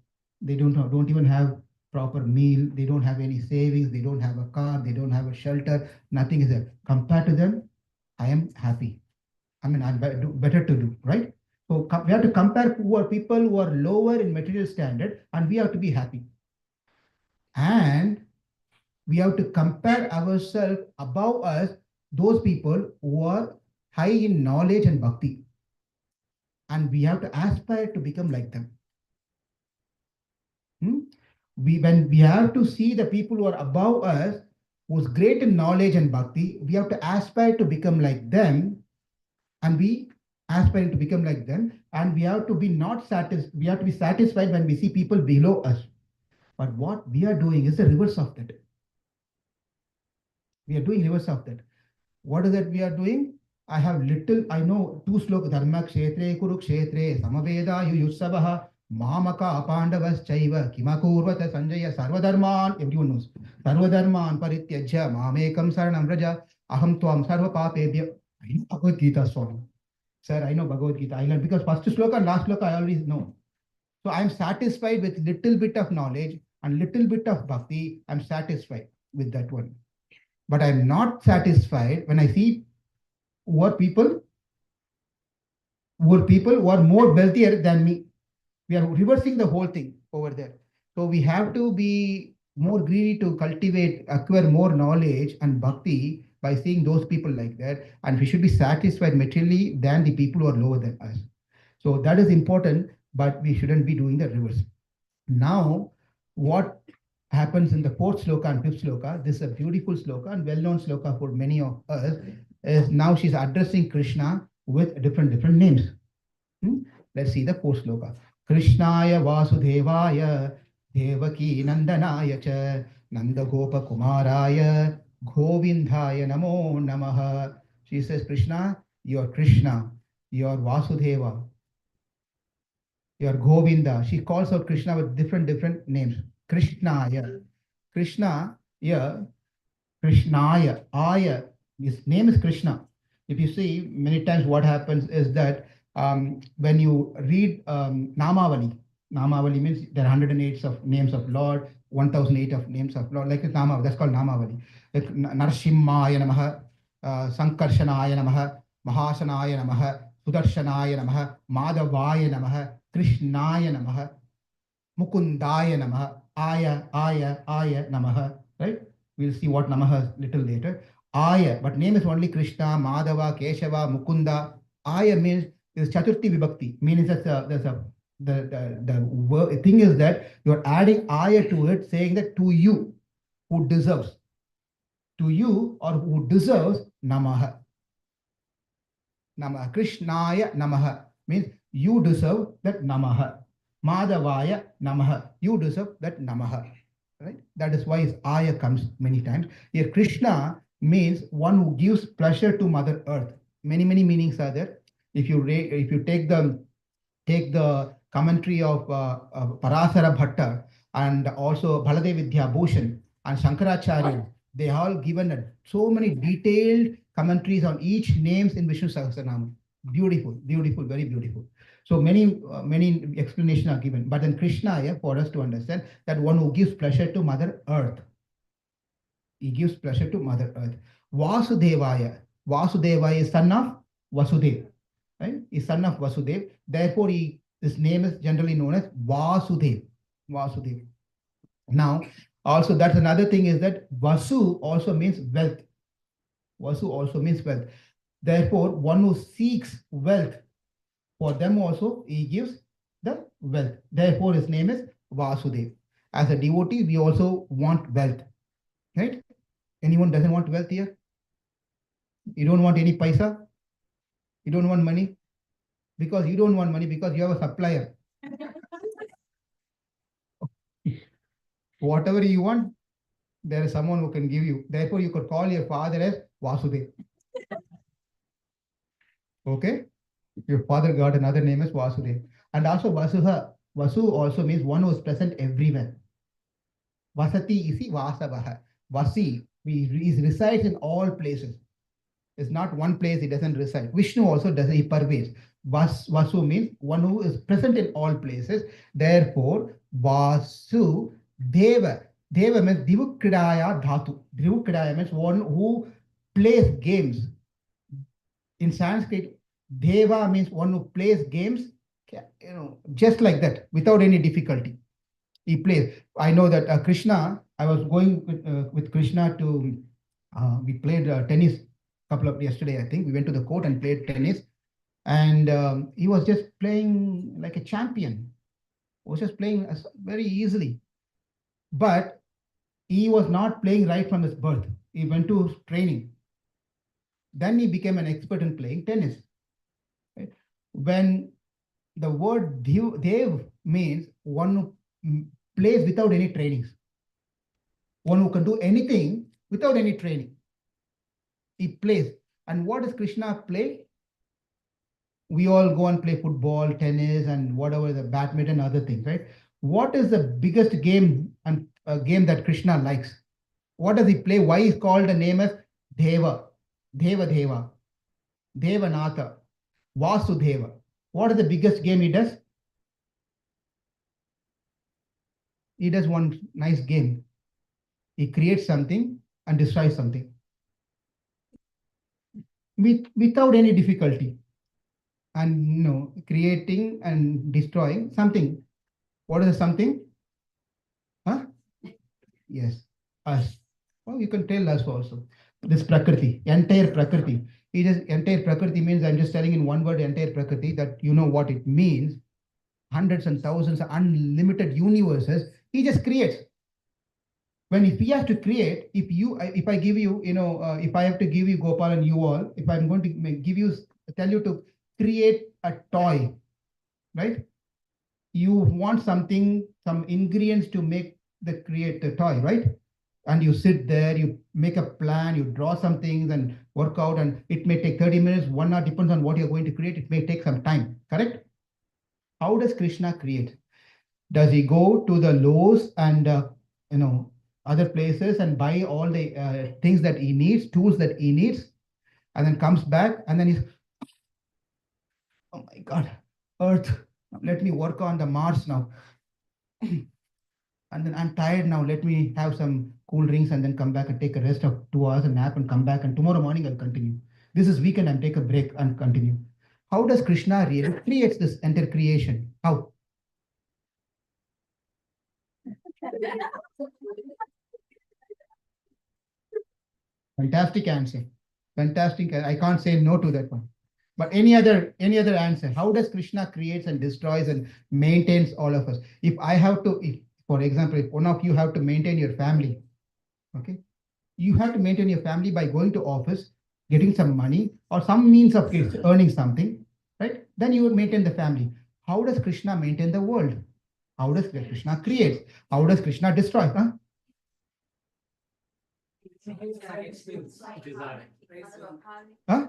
they don't even have proper meal, they don't have any savings, they don't have a car, they don't have a shelter, nothing is there. Compared to them, I am happy. I mean, better to do, right? So we have to compare who are people who are lower in material standard, and we have to be happy. And we have to compare ourselves above us, those people who are high in knowledge and bhakti, and we have to aspire to become like them. Hmm? When we have to see the people who are above us, who's great in knowledge and bhakti, we have to aspire to become like them, and we aspire to become like them, and we have to be not satisfied. We have to be satisfied when we see people below us. But what we are doing is the reverse of that. We are doing reverse of that. What is that we are doing? I have little, I know two slokas, Dharma Kshetre Kurukshetre, Samaveda Yuyusavaha, Mamaka Pandavas Chaiva, Kimakurvata Sanjaya, Sarvadharman, everyone knows. Sarvadharman Parityajya, Mamekam Saranam Raja, Aham Tvam Sarva Papebhya. I know Bhagavad Gita, Swami. Sir, I know Bhagavad Gita. I learned because first sloka and last sloka I always know. So I'm satisfied with little bit of knowledge and little bit of bhakti. I'm satisfied with that one. But I'm not satisfied when I see who are people who are more wealthier than me. We are reversing the whole thing over there. So we have to be more greedy to cultivate, acquire more knowledge and bhakti by seeing those people like that. And we should be satisfied materially than the people who are lower than us. So that is important, but we shouldn't be doing the reverse. Now, what happens in the fourth sloka and fifth sloka, this is a beautiful sloka and well-known sloka for many of us, is now she's addressing Krishna with different names. Hmm? Let's see the fourth sloka. Krishnaya Vasudevaya Devaki Nandanaya cha Nanda Gopa Kumaraya Govindaya Namo Namaha. She says, Krishna, you're Krishna, you're Vasudeva, you're Govinda. She calls out Krishna with different names. Krishnaya. Krishna, yeah, Krishnaya, Aya, his name is Krishna. If you see, many times what happens is that when you read Namavali, Namavali means there are 108 of names of Lord, 1008 of names of Lord, like Namavali, that's called Namavali. Like Narsimhaya Namaha, Sankarshanaya Namaha, Mahasanaya Namaha, Sudarshanaya Namaha, Madhavaya Namaha, Krishnaya Namaha, Mukundaya Namaha, Aya Namaha, right? We'll see what Namaha is little later. Aya, but name is only Krishna, Madhava, Keshava, Mukunda. Aya means is Chaturthi Vibhakti, means the thing is that you're adding Aya to it, saying that to you, who deserves, to you or who deserves Namaha. Namaha. Krishnaya Namaha means you deserve that Namaha. Madhavaya Namaha. You deserve that Namaha. Right? That is why his Aya comes many times. Here, Krishna means one who gives pleasure to Mother Earth. Many meanings are there. If you take the commentary of Parasara Bhatta and also Baladev Vidya Bhushan and Shankaracharya, they all given so many detailed commentaries on each names in Vishnu Sahasranama. Beautiful, very beautiful. So many explanations are given. But then Krishna, yeah, for us to understand that one who gives pleasure to Mother Earth. He gives pleasure to Mother Earth. Vasudevaya. Vasudevaya is son of Vasudev. Right? He's son of Vasudev. Therefore, his name is generally known as Vasudev. Vasudev. Now, also that's another thing is that Vasu also means wealth. Vasu also means wealth. Therefore, one who seeks wealth, for them also he gives the wealth. Therefore, his name is Vasudev. As a devotee, we also want wealth. Right? Anyone doesn't want wealth here? You don't want any paisa? You don't want money? Because you don't want money because you have a supplier. Whatever you want, there is someone who can give you. Therefore, you could call your father as Vasudev. Okay? Your father got another name as Vasudev. And also Vasuha. Vasu also means one who is present everywhere. Vasati isi Vasavaha. Vasi, he resides in all places. It's not one place he doesn't reside. Vishnu also doesn't, he pervades. Vasu means one who is present in all places. Therefore, Vasu Deva. Deva means Divukridaya Dhatu. Divukridaya means one who plays games. In Sanskrit, Deva means one who plays games, just like that, without any difficulty. He plays. I know that Krishna. I was going with Krishna to. We played tennis couple of yesterday. I think we went to the court and played tennis, and he was just playing like a champion. He was just playing very easily, but he was not playing right from his birth. He went to training. Then he became an expert in playing tennis. Right? When the word dev means one who plays without any trainings, one who can do anything without any training. He plays. And what does Krishna play? We all go and play football, tennis, and whatever the badminton, other things, right? What is the biggest game and game that Krishna likes? What does he play? Why is called the name as Deva, Deva, Devanatha, Vasudeva? What is the biggest game he does? He does one nice game. He creates something and destroys something without any difficulty. And creating and destroying something. What is the something? Huh? Yes, us. Well, you can tell us also. This Prakriti, entire Prakriti. Entire Prakriti means, I'm just telling in one word, entire Prakriti, that you know what it means. Hundreds and thousands, unlimited universes. He just creates. When if he has to create, if I give you, if I have to give you Gopal and you all, if I'm going to tell you to create a toy, right? You want something, some ingredients to create the toy, right? And you sit there, you make a plan, you draw some things and work out, and it may take 30 minutes, 1 hour, depends on what you're going to create. It may take some time, correct? How does Krishna create? Does he go to the Lowe's and other places and buy all the things that he needs, tools that he needs, and then comes back and then he's, oh my God, Earth, let me work on the Mars now. And then I'm tired now. Let me have some cool drinks and then come back and take a rest of 2 hours and nap and come back. And tomorrow morning I'll continue. This is weekend and take a break and continue. How does Krishna really creates this entire creation? How? Fantastic answer. Fantastic. I can't say no to that one. But any other answer? How does Krishna creates and destroys and maintains all of us? If I have to, for example, if one of you have to maintain your family, okay, you have to maintain your family by going to office, getting some money or some means of earning something, right? Then you would maintain the family. How does Krishna maintain the world? How does Krishna create? How does Krishna destroy? Huh? Huh?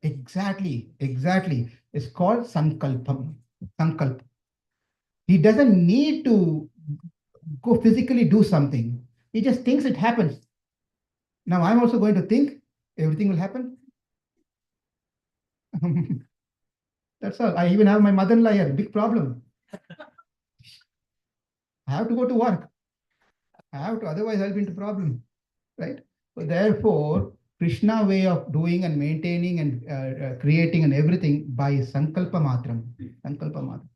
Exactly. It's called sankalpam. Sankalp. He doesn't need to go physically do something. He just thinks it happens. Now I'm also going to think everything will happen. That's all. I even have my mother-in-law here. Big problem. I have to go to work. I have to, otherwise I'll be into problem, right? So therefore, Krishna way of doing and maintaining and creating and everything by sankalpa matram. Sankalpa matram.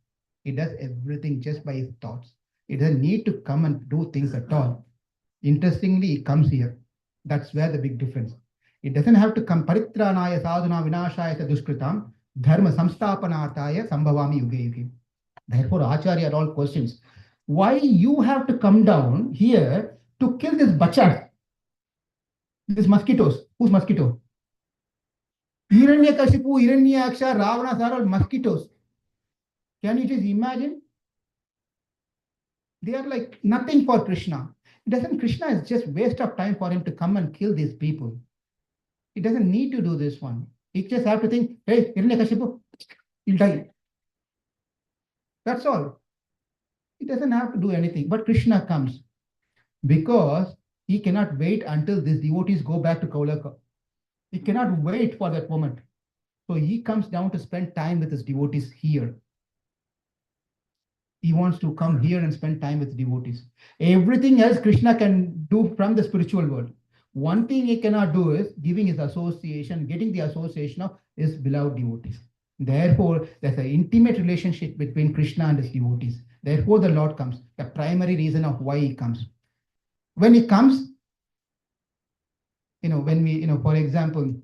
He does everything just by his thoughts. He doesn't need to come and do things at all. Interestingly, he comes here. That's where the big difference. It doesn't have to come paritranaya sadhuna vinashaya dushkritam dharma samstapanarthaya sambhavami yuge yuge. Therefore, Acharya all questions. Why you have to come down here to kill this bachas, these mosquitoes? Who's mosquito? Hiranyakashipu, Hiranyaksha, Ravana are all mosquitoes. Can you just imagine? They are like nothing for Krishna. It doesn't, Krishna is just waste of time for him to come and kill these people. He doesn't need to do this one. He just have to think, hey, Hiranyakashipu, he'll die. That's all. He doesn't have to do anything. But Krishna comes because he cannot wait until these devotees go back to Kaulaka. He cannot wait for that moment. So he comes down to spend time with his devotees here. He wants to come here and spend time with devotees. Everything else Krishna can do from the spiritual world. One thing he cannot do is giving his association, getting the association of his beloved devotees. Therefore, there's an intimate relationship between Krishna and his devotees. Therefore, the Lord comes, the primary reason of why he comes. When he comes, when we, for example,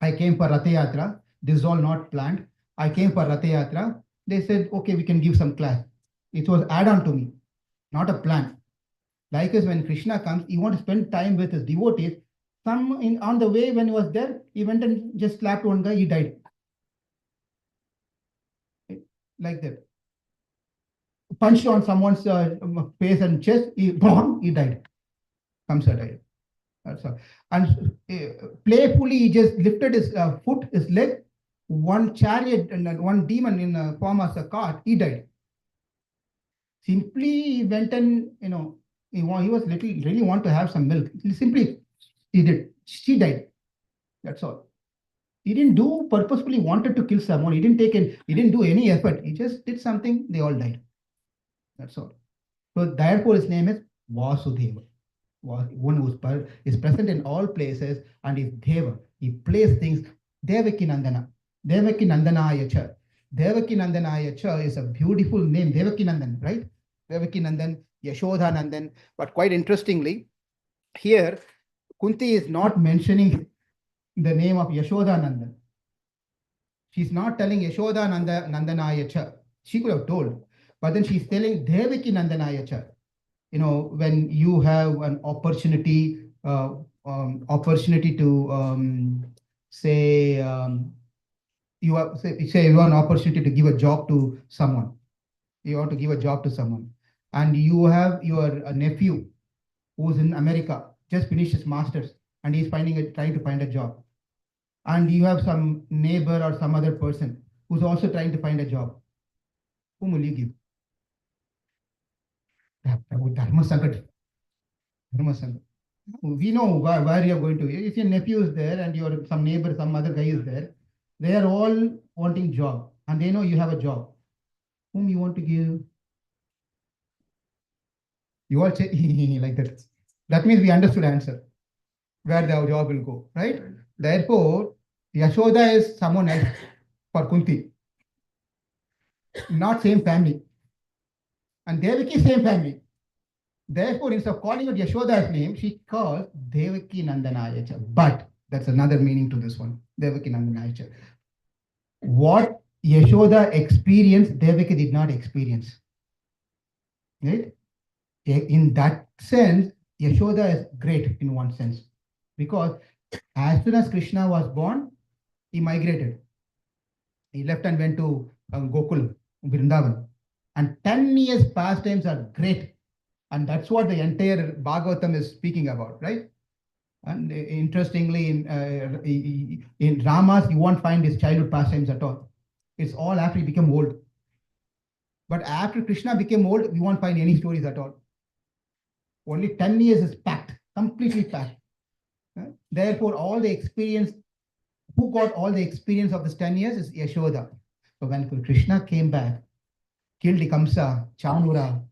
I came for Ratha Yatra, this is all not planned. I came for Ratha Yatra, they said, okay, we can give some class. It was add-on to me, not a plan. Likewise, when Krishna comes, he wants to spend time with his devotees. On the way when he was there, he went and just slapped one guy, he died. Like that. Punched on someone's face and chest, he died. Kamsa died. That's all. And playfully, he just lifted his foot, his leg. One chariot and one demon in the form of a cart, he died. Simply, he went and, he was really want to have some milk. Simply, he did. She died. That's all. He didn't do purposefully wanted to kill someone. He didn't do any effort. He just did something. They all died. That's all. So therefore, his name is Vasudeva. One who is present in all places and is Deva. He plays things. Devaki Nandana. Devaki Nandanaya Cha. Devaki Nandanaya Cha is a beautiful name. Devaki Nandan, right? Devaki Nandan, Yashoda Nandan. But quite interestingly, here, Kunti is not mentioning the name of Yashoda Nandan. She's not telling Yashoda Nandanaya Cha. She could have told. But then she's telling Devaki Nandanaya Cha. When you have an opportunity to say you have say you have an opportunity to give a job to someone. You want to give a job to someone, and you have your nephew who's in America, just finished his master's, and he's trying to find a job. And you have some neighbor or some other person who's also trying to find a job. Whom will you give? Dharma Sankat. We know where you're going to. If your nephew is there and your some neighbor, some other guy is there, they are all wanting job and they know you have a job. Whom you want to give? You all say like that. That means we understood answer where the job will go, right? Therefore, Yashoda is someone else for Kunti. Not same family. And Devaki same family. Therefore, instead of calling it Yashoda's name, she calls Devaki Nandanaya. But that's another meaning to this one. Devaki Nandanaya. What Yashoda experienced, Devaki did not experience. Right? In that sense, Yashoda is great in one sense. Because as soon as Krishna was born, he migrated. He left and went to Gokul, Vrindavan. And 10 years pastimes are great. And that's what the entire Bhagavatam is speaking about, right? And interestingly, in Ramas, you won't find his childhood pastimes at all. It's all after he became old. But after Krishna became old, we won't find any stories at all. Only 10 years is packed, completely packed. Therefore, all the experience, who got all the experience of this 10 years is Yashoda. So when Krishna came back, killed Kamsa, Chanura,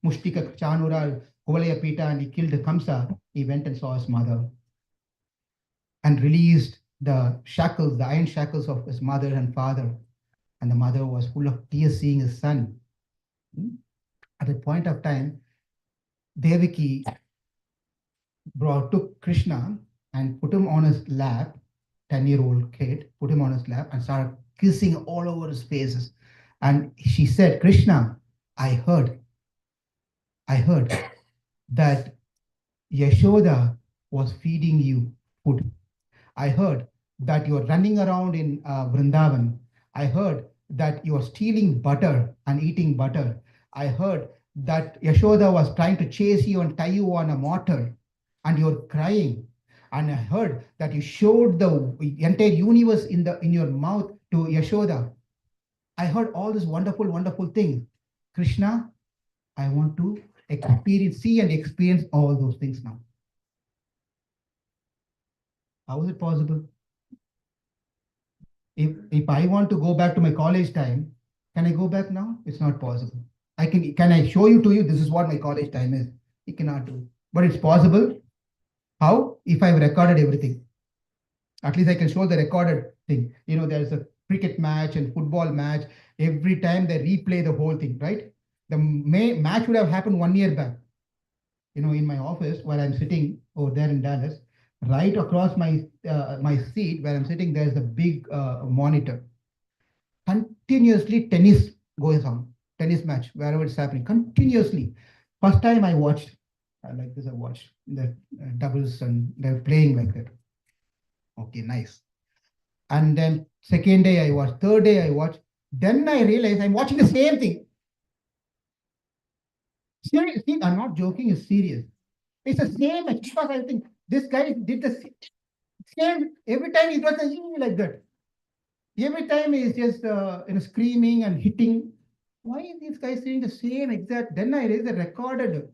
Mushtika Chanura, Kuvalaya Pita, and he killed Kamsa, he went and saw his mother and released the shackles, the iron shackles of his mother and father. And the mother was full of tears seeing his son. At a point of time, Devaki took Krishna and put him on his lap, 10-year-old kid, put him on his lap and started kissing all over his faces. And she said, Krishna, I heard that Yashoda was feeding you food. I heard that you are running around in Vrindavan. I heard that you are stealing butter and eating butter. I heard that Yashoda was trying to chase you and tie you on a mortar and you're crying. And I heard that you showed the entire universe in your mouth to Yashoda. I heard all this wonderful, wonderful things. Krishna, I want to see and experience all those things now. How is it possible? If I want to go back to my college time, can I go back now? It's not possible. Can I show you to you this is what my college time is? You cannot do. But it's possible. How? if I've recorded everything. At least I can show the recorded thing. There's a cricket match and football match. Every time they replay the whole thing, right? The match would have happened 1 year back. In my office while I'm sitting over there in Dallas, right across my seat where I'm sitting, there's a big monitor. Continuously tennis goes on, tennis match wherever it's happening continuously. First time I watched, like this, I watched the doubles and they're playing like that. Okay, nice. And then second day I watched, third day I watched. Then I realized I'm watching the same thing. See, I'm not joking, it's serious. It's the same because I think this guy did the same every time. He does like that. Every time he's just screaming and hitting. Why is this guy saying the same exact? Then I realized the recorded.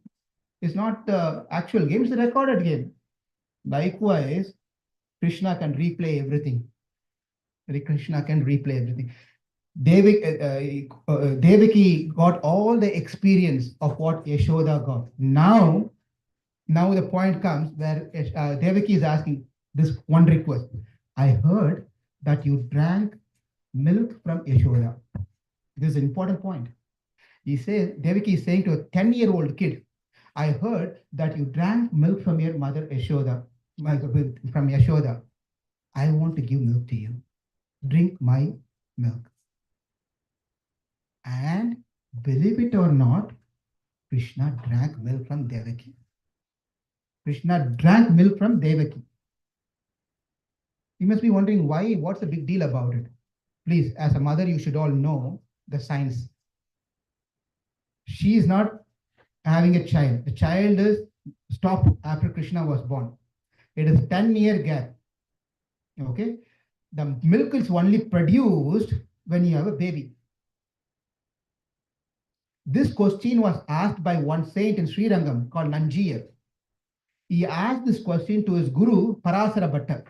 It's not the actual game, it's the recorded game. Likewise, Krishna can replay everything. Krishna can replay everything. Devaki got all the experience of what Yashoda got. Now the point comes where Devaki is asking this one request. I heard that you drank milk from Yashoda. This is an important point. He says, Devaki is saying to a 10-year-old kid, I heard that you drank milk from your mother Yashoda, from Yashoda. I want to give milk to you. Drink my milk. And believe it or not, Krishna drank milk from Devaki. Krishna drank milk from Devaki. You must be wondering why, what's the big deal about it? Please, as a mother, you should all know the science. She is not having a child. The child is stopped after Krishna was born. It is a 10-year gap. Okay? The milk is only produced when you have a baby. This question was asked by one saint in Sri Rangam called Nanjiyar. He asked this question to his guru, Parasara Bhatta.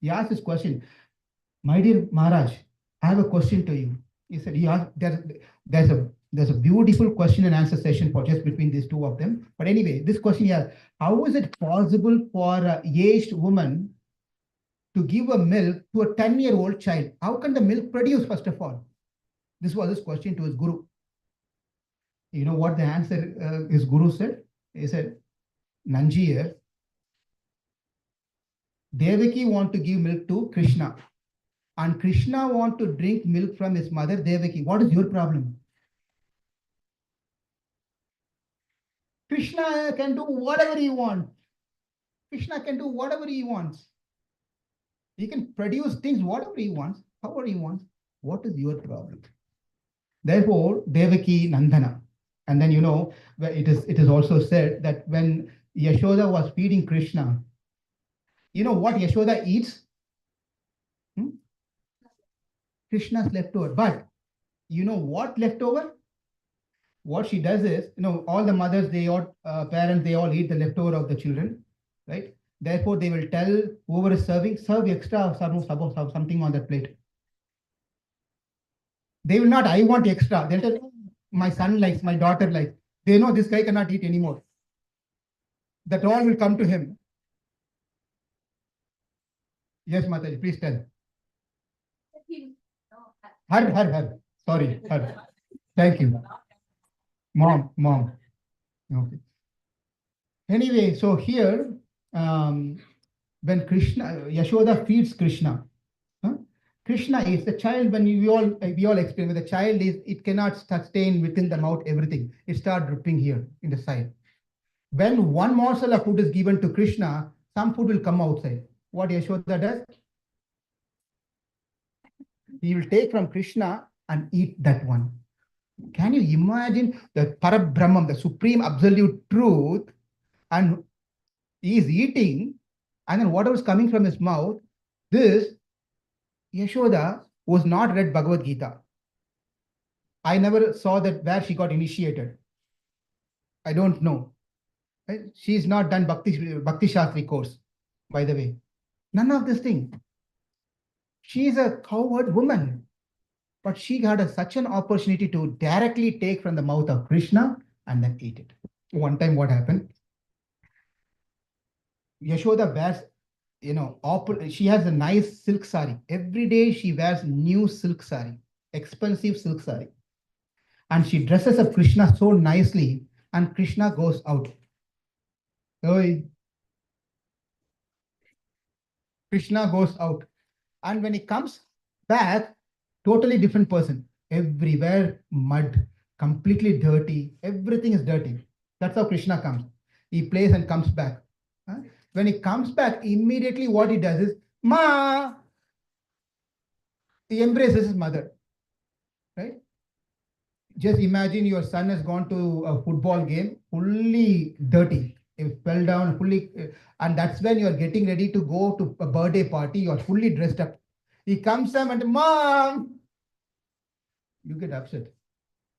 He asked this question, my dear Maharaj, I have a question to you. He said, there's a beautiful question and answer session for just between these two of them. But anyway, this question here, how is it possible for an aged woman to give a milk to a 10-year-old child? How can the milk produce, first of all? This was his question to his guru. You know what the answer his guru said? He said, Nanjiyar, Devaki want to give milk to Krishna. And Krishna want to drink milk from his mother Devaki. What is your problem? Krishna can do whatever he wants. Krishna can do whatever he wants. He can produce things whatever he wants, however he wants. What is your problem? Therefore, Devaki Nandana. And then it is also said that when Yashoda was feeding Krishna, you know what Yashoda eats? Krishna's leftover. But you know what leftover? What she does is, all the mothers, parents, they all eat the leftover of the children, right? Therefore, they will tell whoever is serving, serve extra something on that plate. They will not, I want extra. They'll tell, my son likes, my daughter likes. They know this guy cannot eat anymore. That all will come to him. Yes, Mataji, please tell. Her. Sorry, her. Thank you. Mom. Okay. Anyway, so here, when Yashoda feeds Krishna, Krishna is the child. When we all explain, when the child is, it cannot sustain within the mouth everything. It starts dripping here in the side. When one morsel of food is given to Krishna, some food will come outside. What Yashoda does? He will take from Krishna and eat that one. Can you imagine the Parabrahman, the supreme absolute truth, and he is eating, and then whatever is coming from his mouth, this Yashoda was not read Bhagavad Gita. I never saw that where she got initiated. I don't know. Right? She's not done Bhakti Shastri course, by the way. None of this thing. She is a cowherd woman, but she had such an opportunity to directly take from the mouth of Krishna and then eat it. One time what happened? Yashoda wears, she has a nice silk sari. Every day she wears new silk sari, expensive silk sari. And she dresses up Krishna so nicely, and Krishna goes out. Oi, Krishna goes out. And when he comes back, totally different person. Everywhere mud, completely dirty. Everything is dirty. That's how Krishna comes. He plays and comes back. Huh? When he comes back, immediately what he does is, Ma, he embraces his mother, right? Just imagine your son has gone to a football game fully dirty. He fell down fully, and that's when you're getting ready to go to a birthday party. You're fully dressed up. He comes up and, Mom, you get upset,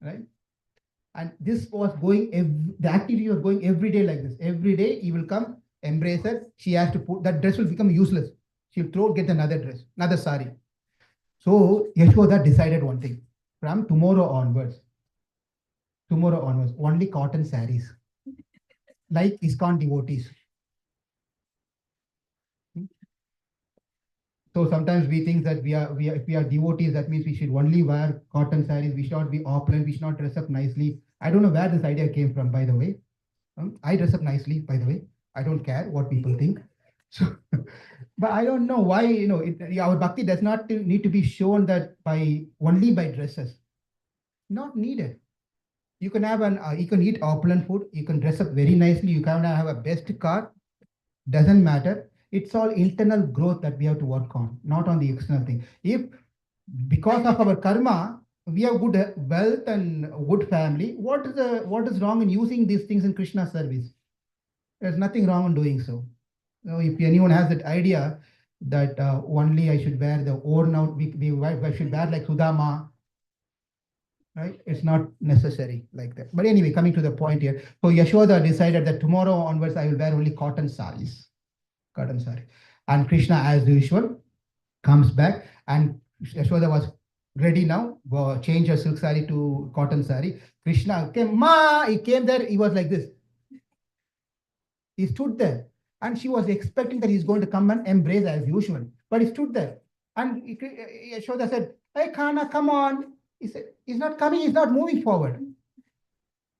right? And this was going, the activity was going every day like this. Every day he will come, embrace her. She has to put, that dress will become useless. She'll throw, get another dress, another sari. So Yashoda decided one thing. From tomorrow onwards, only cotton saris, like ISKCON devotees. So sometimes we think that if we are devotees, that means we should only wear cotton saris. We should not be opulent. We should not dress up nicely. I don't know where this idea came from, by the way. I dress up nicely, by the way. I don't care what people think. So, but I don't know why, our bhakti does not need to be shown that by only by dresses. Not needed. You can have you can eat opulent food. You can dress up very nicely. You can have a best car. Doesn't matter. It's all internal growth that we have to work on, not on the external thing. If because of our karma, we have good wealth and good family, what is wrong in using these things in Krishna's service? There's nothing wrong in doing so. If anyone has that idea that only I should wear the worn out, I should wear like Sudama, right? It's not necessary like that. But anyway, coming to the point here. So Yashoda decided that tomorrow onwards I will wear only cotton saris. Cotton sari. And Krishna, as usual, comes back, and Yashoda was ready now, change her silk sari to cotton sari. Krishna came, Ma, he came there, he was like this. He stood there, and she was expecting that he's going to come and embrace as usual. But he stood there. And Yashoda said, Hey, Kana, come on. He said, He's not coming, he's not moving forward.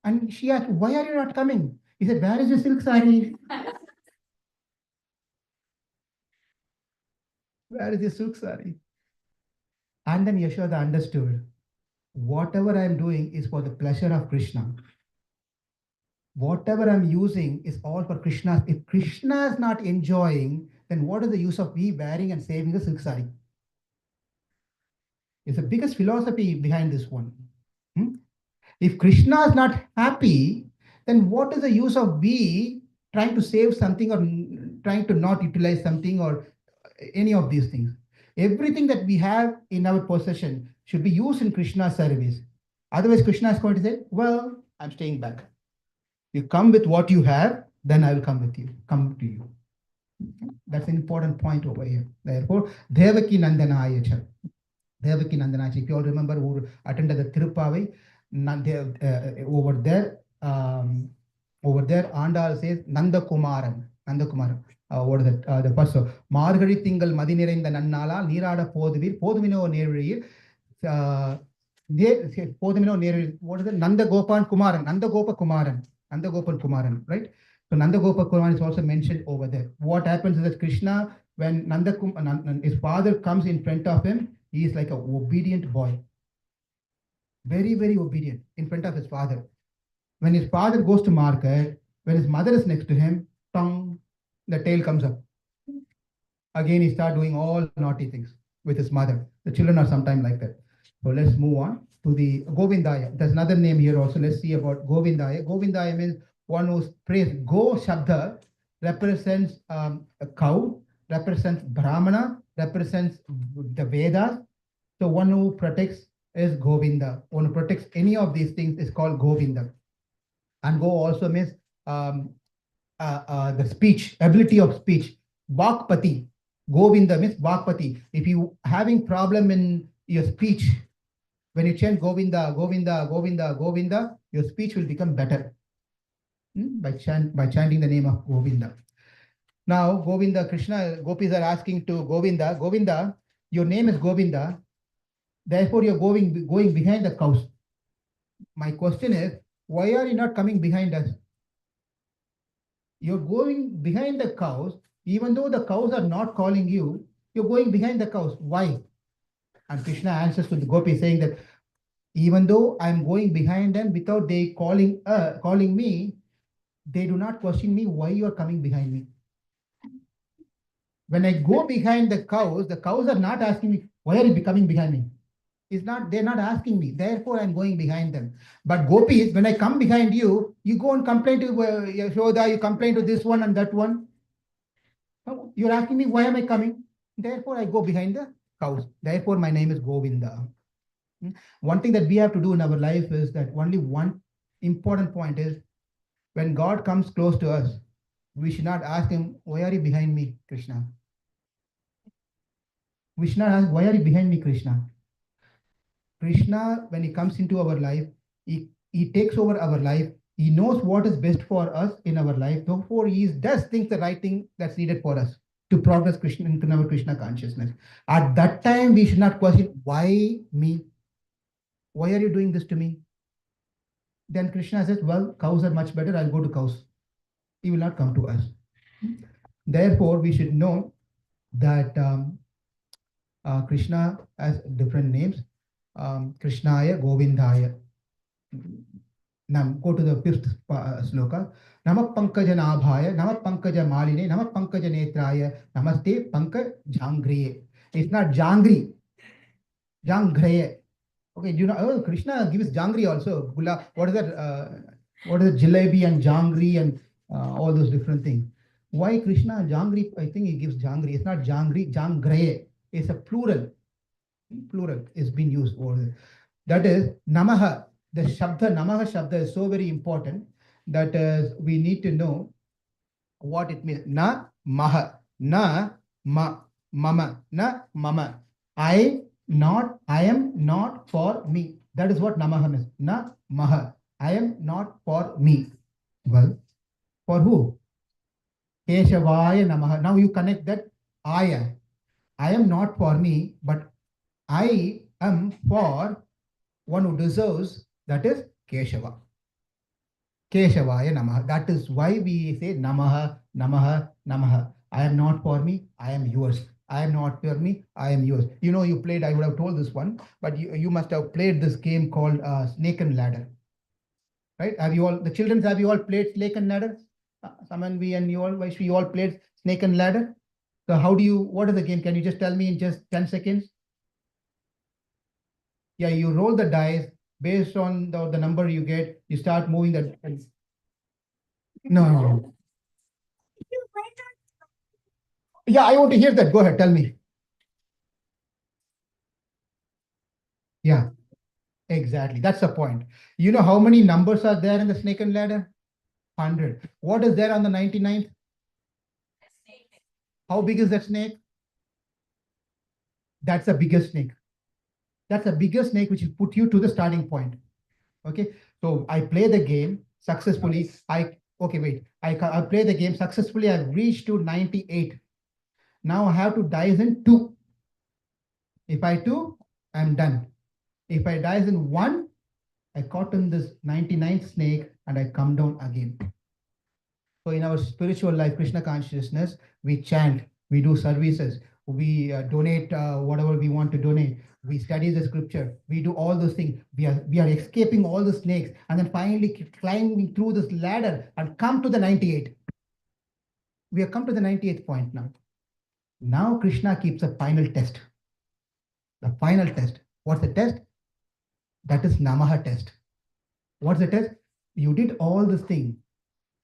And she asked, Why are you not coming? He said, Where is your silk sari? Where is your silk sari? And then Yashoda understood, whatever I'm doing is for the pleasure of Krishna. Whatever I'm using is all for Krishna. If Krishna is not enjoying, then what is the use of me wearing and saving the silk sari? It's the biggest philosophy behind this one. If Krishna is not happy, then what is the use of we trying to save something or trying to not utilize something or any of these things? Everything that we have in our possession should be used in Krishna's service. Otherwise, Krishna is going to say, well, I'm staying back. You come with what you have, then I will come with you, come to you. That's an important point over here. Therefore, Devaki Nandanaya cha. Devaki Nandanaya. If you all remember who attended the Tirupavai, over there, Andal says Nanda Kumaran. Nanda Kumaran. What is it? The first one. Margari Tingal Madinere the Nannala, Nirada Podvir, Podvino Neri, Podvino Neri, what is it? Nanda Gopan Kumaran, Nanda Gopa Kumaran, Nanda Gopan Kumaran, right? So Nanda Gopa Kumaran is also mentioned over there. What happens is that Krishna, when his father comes in front of him, he is like an obedient boy. Very, very obedient in front of his father. When his father goes to market, when his mother is next to him, tongue, the tail comes up. Again, he starts doing all naughty things with his mother. The children are sometimes like that. So let's move on to the Govindaya. There's another name here also. Let's see about Govindaya. Govindaya means one who's praised. Go Shabda represents a cow, represents Brahmana, represents the Vedas. So one who protects is Govinda. One who protects any of these things is called Govinda. And Go also means the speech, ability of speech. Vakpati. Govinda means Vakpati. If you having problem in your speech, when you chant Govinda, Govinda, Govinda, Govinda, your speech will become better by chanting the name of Govinda. Now, Govinda, Krishna, gopis are asking to Govinda, Govinda, your name is Govinda, therefore you're going behind the cows. My question is, why are you not coming behind us? You're going behind the cows, even though the cows are not calling you, you're going behind the cows. Why? And Krishna answers to the gopi saying that even though I'm going behind them without they calling me, they do not question me why you are coming behind me. When I go behind the cows are not asking me, why are you coming behind me? They're not asking me. Therefore, I'm going behind them. But gopis, when I come behind you, you go and complain to Yashoda, you complain to this one and that one. Oh, you're asking me, why am I coming? Therefore, I go behind the cows. Therefore, my name is Govinda. One thing that we have to do in our life is that only one important point is when God comes close to us, we should not ask him, why are you behind me, Krishna? We should not ask, why are you behind me, Krishna? Krishna, when he comes into our life, he takes over our life. He knows what is best for us in our life. Therefore, he does think the right thing that's needed for us to progress Krishna into our Krishna consciousness. At that time, we should not question, why me? Why are you doing this to me? Then Krishna says, well, cows are much better. I'll go to cows. He will not come to us. Therefore, we should know that Krishna has different names. Krishnaya, Govindaya. Now, go to the fifth sloka. Nama Pankaja Nabhaya, Nama Pankaja Maline, Nama Pankaja Netraya, Namaste Pankaj Jangriye. It's not Jangri, Jangriye. Okay, you know, oh, Krishna gives Jangri also. What is that? What is it? Jalebi and Jangri and all those different things. Why Krishna Jangri? I think he gives Jangri. It's not Jangri, Jangriye. It's a plural. Plural is being used over there. That is Namaha. The Shabda, Namaha Shabda is so very important that we need to know what it means. Na Maha, Na Ma, Mama, Na Mama. I am not for me. That is what Namaha means. Na Maha. I am not for me. Well, for who? Keshavaya Namaha. Now you connect that I am not for me, but I am for one who deserves, that is Keshava. Keshavaya Namaha. That is why we say Namaha, Namaha, Namaha. I am not for me, I am yours. I am not for me, I am yours. You know, you played, I would have told this one, but you must have played this game called Snake and Ladder. Right? Have you all, the children, have you all played Snake and Ladder? We and you all, we all played Snake and Ladder. So how do you, what is the game? Can you just tell me in just 10 seconds? Yeah, you roll the dice based on the number you get, you start moving the dice. No. Yeah, I want to hear that. Go ahead, tell me. Yeah, exactly. That's the point. You know how many numbers are there in the snake and ladder? 100. What is there on the 99th? How big is that snake? That's the biggest snake. That's the biggest snake which will put you to the starting point. Okay, so I play the game successfully. I play the game successfully. I've reached to 98. Now I have to dice in 2. If I 2, I'm done. If I dice in 1, I caught in this 99th snake and I come down again. So in our spiritual life, Krishna consciousness, we chant, we do services, we donate whatever we want to donate. We study the scripture. We do all those things. We are escaping all the snakes and then finally climbing through this ladder and come to the 98. We have come to the 98th point now. Now Krishna keeps a final test. The final test. What's the test? That is Namaha test. What's the test? You did all this thing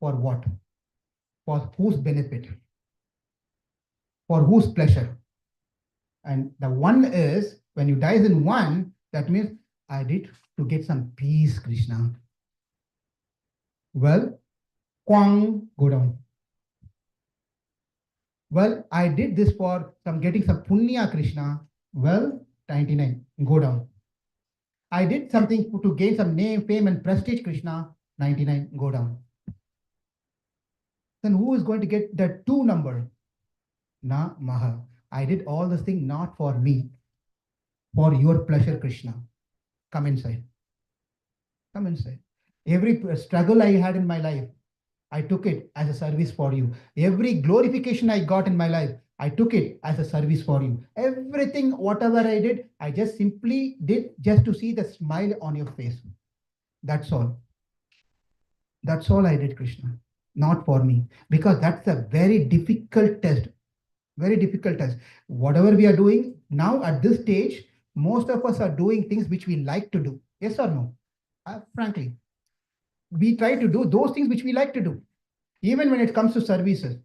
for what? For whose benefit? For whose pleasure? And the one is, when you dice in 1, that means I did to get some peace, Krishna. Well, Kwang, go down. Well, I did this for getting some punya, Krishna. Well, 99, go down. I did something to gain some name, fame, and prestige, Krishna. 99, go down. then who is going to get the 2 number? Na Maha. I did all this thing not for me, for your pleasure, Krishna. Come inside. Come inside. Every struggle I had in my life, I took it as a service for you. Every glorification I got in my life, I took it as a service for you. Everything, whatever I did, I just simply did just to see the smile on your face. That's all. That's all I did, Krishna. Not for me. Because that's a very difficult test. Very difficult test. Whatever we are doing now at this stage, most of us are doing things which we like to do. Yes or no? Frankly, we try to do those things which we like to do. Even when it comes to services,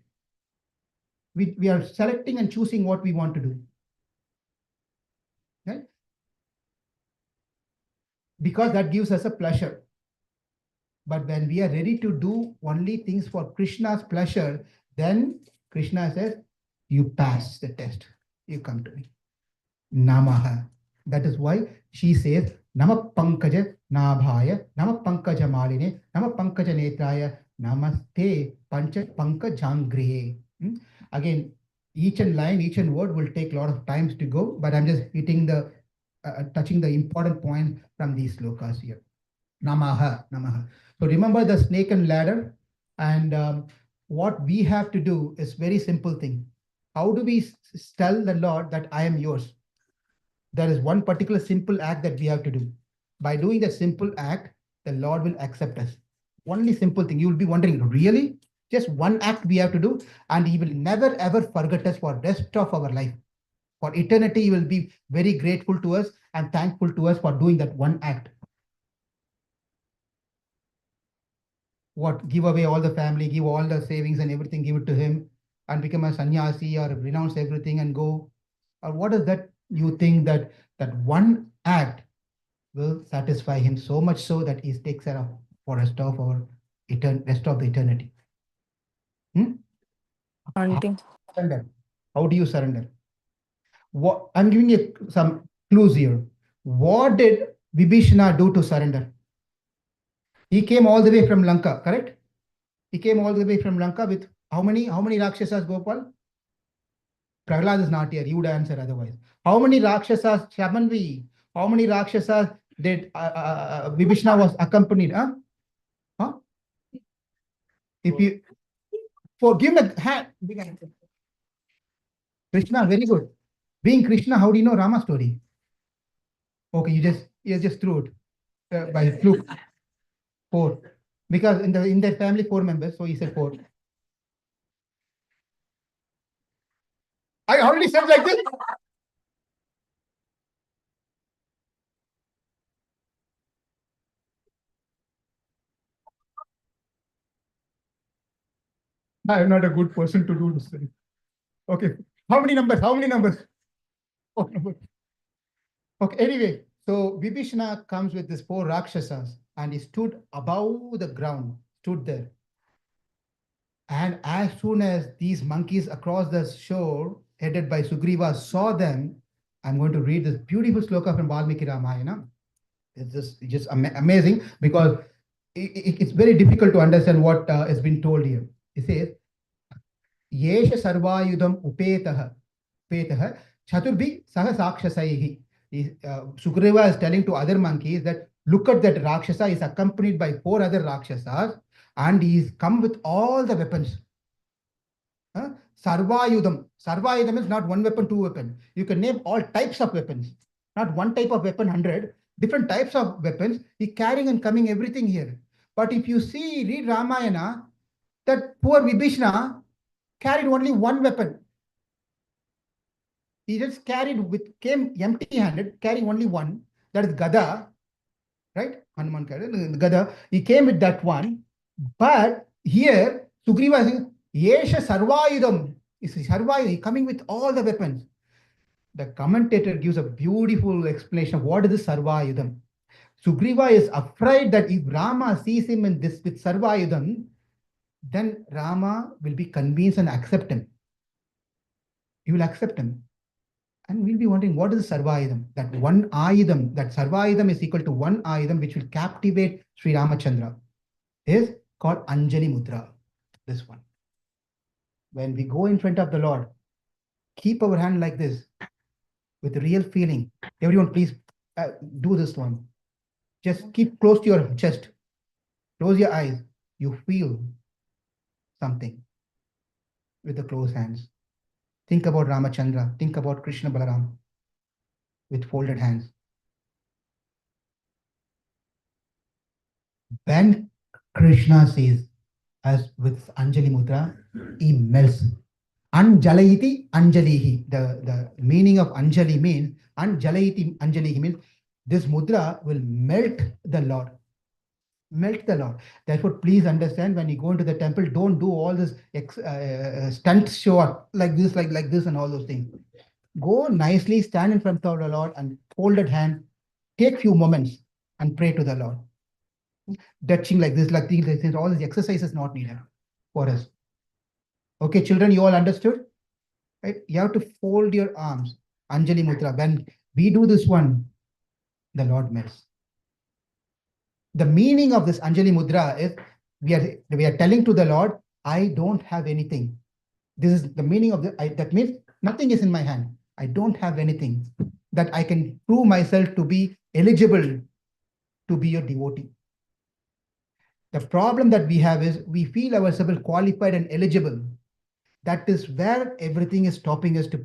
we are selecting and choosing what we want to do. Right? Because that gives us a pleasure. But when we are ready to do only things for Krishna's pleasure, then Krishna says, you pass the test. You come to me. Namaha. That is why she says, Nama Pankaja Nabhaya, Nama Pankaja Maline, Nama Pankaja Netraya, Namaste Pancha Pankajangrihe. Again, each and line, each and word will take a lot of times to go, but I'm just hitting the, touching the important point from these slokas here. Namaha, Namaha. So remember the snake and ladder, and what we have to do is very simple thing. How do we tell the Lord that I am yours? There is one particular simple act that we have to do. By doing that simple act, the Lord will accept us. Only simple thing. You will be wondering, really? Just one act we have to do, and He will never ever forget us for the rest of our life. For eternity, He will be very grateful to us and thankful to us for doing that one act. What? Give away all the family, give all the savings and everything, give it to Him, and become a sannyasi or renounce everything and go? Or what is that? You think that that one act will satisfy Him so much so that He takes care of for rest of our rest of the eternity? Hunting. Surrender. How do you surrender? What I'm giving you some clues here. What did Vibhishana do to surrender? He came all the way from Lanka, correct? He came all the way from Lanka with how many Rakshasas, Gopal? Prahlad is not here. You would answer otherwise. How many Rakshasas, Shamanvi? How many Rakshasas did Vibhishana was accompanied? Huh? Huh? If you give me a hand. Krishna, very good. Being Krishna, how do you know Rama story? Okay, you just threw it by fluke. 4. Because in their family, 4 members, so he said 4. I already said like this. I am not a good person to do this. Okay. How many numbers? How many numbers? Oh, numbers. Okay. Anyway, so Vibhishana comes with these 4 Rakshasas and he stood above the ground, stood there. And as soon as these monkeys across the shore, headed by Sugriva, saw them, I'm going to read this beautiful sloka from Valmiki Ramayana. It's just amazing because it's very difficult to understand what has been told here. It says, Yesha Sarvayudam Upetah Chaturbi Saha Sakshasaihi. Sugriva is telling to other monkeys that look at that Rakshasa is accompanied by 4 other Rakshasas and he's come with all the weapons. Sarvayudam. Sarvayudam is not 1 weapon, 2 weapon. You can name all types of weapons. Not one type of weapon, 100. Different types of weapons. He's carrying and coming everything here. But if you read Ramayana, that poor Vibhishana carried only 1 weapon. He just came empty-handed, carrying only 1. That is Gada, right? Hanuman carried Gada. He came with that one. But here, Sugriva is saying, Yesha Sarvayudam. He's coming with all the weapons. The commentator gives a beautiful explanation of what is the Sarvayudam. Sugriva is afraid that if Rama sees him in this with Sarvayudam, then Rama will be convinced and accept him. He will accept him. And we'll be wondering, what is the Sarvayudam? That one Ayudam, that Sarvayudam is equal to 1 Ayudam which will captivate Sri Ramachandra, is called Anjali Mudra. This one. When we go in front of the Lord, keep our hand like this with real feeling. Everyone, please do this one. Just keep close to your chest. Close your eyes. You feel something with the closed hands. Think about Ramachandra. Think about Krishna Balaram with folded hands. When Krishna says, as with Anjali Mudra, he melts. Anjalayiti Anjalihi. The meaning of Anjali means Anjalayiti Anjalihi means this mudra will melt the Lord. Melt the Lord. Therefore, please understand, when you go into the temple, don't do all this stunt show up like this, like this, and all those things. Go nicely, stand in front of the Lord and folded hand, take few moments and pray to the Lord. Touching like this, like this, all these exercises not needed for us. Okay, children, you all understood? Right? You have to fold your arms. Anjali Mudra. When we do this one, the Lord melts. The meaning of this Anjali Mudra is we are telling to the Lord, I don't have anything. This is the meaning of that means nothing is in my hand. I don't have anything that I can prove myself to be eligible to be your devotee. The problem that we have is we feel ourselves qualified and eligible. That is where everything is stopping us to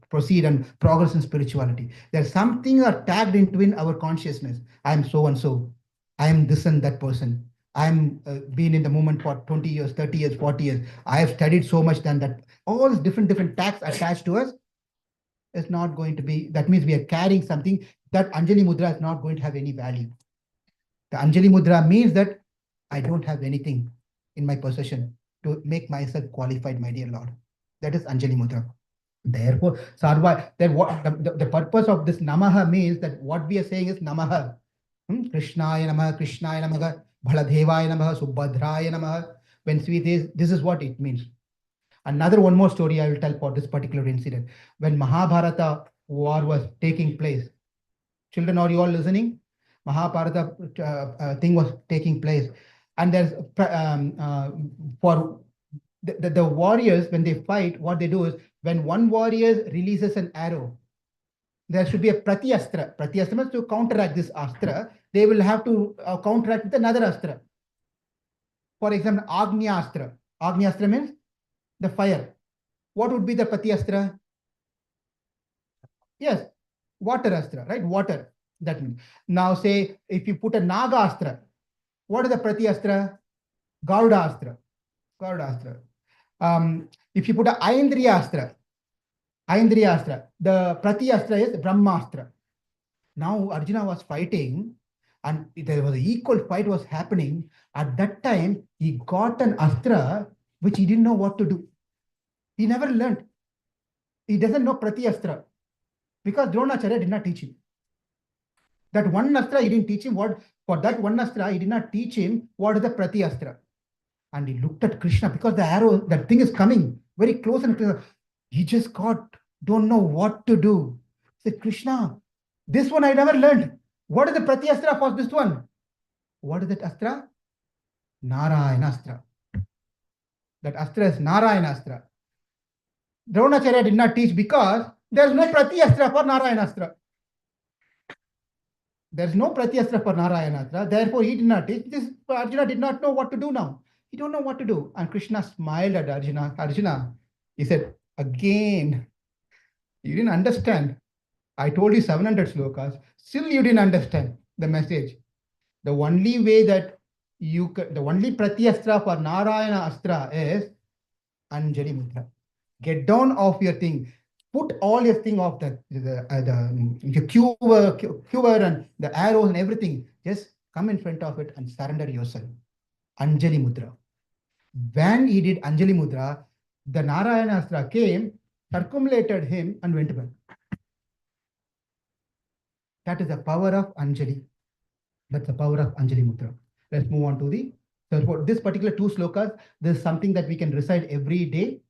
proceed and progress in spirituality. There's something are tagged into in our consciousness. I am so and so. I am this and that person. I'm been in the movement for 20 years, 30 years, 40 years. I have studied so much than that. All these different tags attached to us is not going to be, that means we are carrying something that Anjali Mudra is not going to have any value. The Anjali Mudra means that I don't have anything in my possession to make myself qualified, my dear Lord. That is Anjali Mudra. Therefore, Sarva, then what the purpose of this Namaha means that what we are saying is Namaha. Krishnaya Namaha, Krishnaya Namaha, Baladevaya Namaha, Subhadraya Namaha. When this is what it means. Another one more story I will tell for this particular incident. When Mahabharata war was taking place, children, are you all listening? Mahabharata thing was taking place, and there's for the warriors, when they fight, what they do is when one warrior releases an arrow, there should be a pratyastra. Pratyastra means to counteract this astra. They will have to counteract with another astra. For example, Agnyastra. Agnyastra means the fire. What would be the pratyastra? Yes, water astra, right? Water. That means. Now say if you put a Naga astra, what is the pratyastra? Gauda astra. Gauda astra. If you put a Aindriya astra, the pratyastra is Brahmastra. Now Arjuna was fighting and there was an equal fight was happening. At that time, he got an astra which he didn't know what to do. He never learned. He doesn't know pratyastra because Dronacharya did not teach him. That one astra, he didn't teach him what, for that one astra, he did not teach him what is the pratyastra. And he looked at Krishna because the arrow, that thing is coming very close and close. He just don't know what to do. He said, Krishna, this one I never learned. What is the pratyastra for this one? What is that astra? Narayana astra. That astra is Narayana astra. Dronacharya did not teach because there is no pratyastra for Narayana astra. There is no pratyastra for Narayana astra. Therefore, he did not teach. This Arjuna did not know what to do now. He don't know what to do. And Krishna smiled at Arjuna. Arjuna, he said, again, you didn't understand. I told you 700 slokas. Still, you didn't understand the message. The only way that the only pratyastra for Narayana astra is Anjali Mudra. Get down off your thing. Put all your thing off the quiver and the arrows and everything. Just come in front of it and surrender yourself. Anjali Mudra. When he did Anjali Mudra, the Narayana astra came, circumlated him, and went back. That is the power of Anjali. That's the power of Anjali Mudra. Let's move on to so for this particular two slokas, this is something that we can recite every day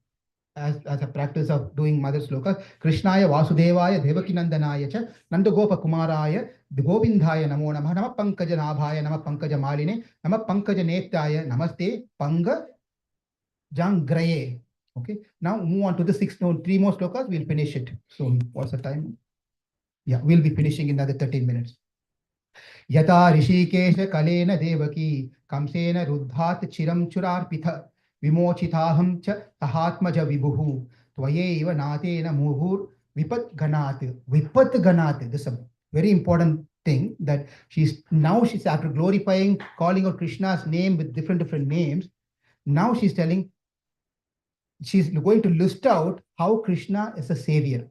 as a practice of doing mother slokas. Krishnaya Vasudevaya Devakinandanaya cha Nandagopa Kumaraya Govindhaya Namo Namah Nama Pankaja Nabhaya Nama Pankaja Maline Nama Pankaja Netaya Namaste Panga Jangraye. Okay, now move on to the six, no, three more slokas. We'll finish it soon. What's the time? Yeah, we'll be finishing in another 13 minutes. यथा ऋषिकेश कलेन देवकी कंसेन रुद्धात् चिरं चुरार्पित विमोचिताहं च सहात्मज विभुः त्वयैव नातेन मुहुर् विपद्गणात् विपद्गणात्. This is a very important thing, that she's after glorifying, calling out Krishna's name with different names. Now she's going to list out how Krishna is a savior.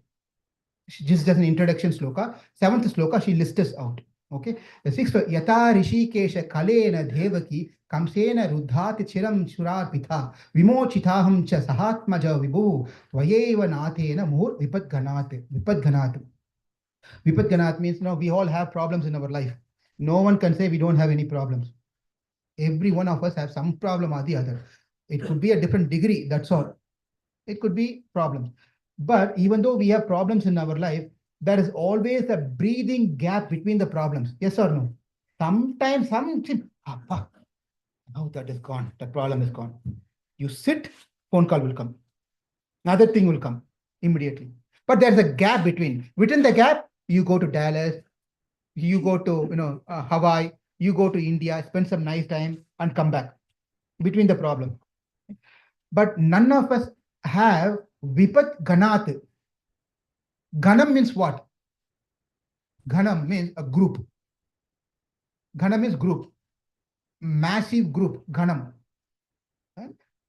Just as an introduction sloka. Seventh sloka, she lists us out. Okay. The sixth, Yata Rishikesha Kalena Devaki Kamsena Ruddhati Chiram Surarpitha Vimochitaham Cha Sahatmaja Vibhu Vayeva Nathena Mur Vipadganat. Vipadganat. Vipadganat means, we all have problems in our life. No one can say we don't have any problems. Every one of us have some problem or the other. It could be a different degree, that's all. It could be problems. But even though we have problems in our life, there is always a breathing gap between the problems. Yes or no? Sometimes now that is gone. That problem is gone. You sit, phone call will come. Another thing will come immediately. But there's a gap between. Within the gap, you go to Dallas, you go to Hawaii, you go to India, spend some nice time, and come back between the problem. But none of us have Vipat Ganat. Ganam means what? Ganam means a group. Ganam means group. Massive group. Ganam.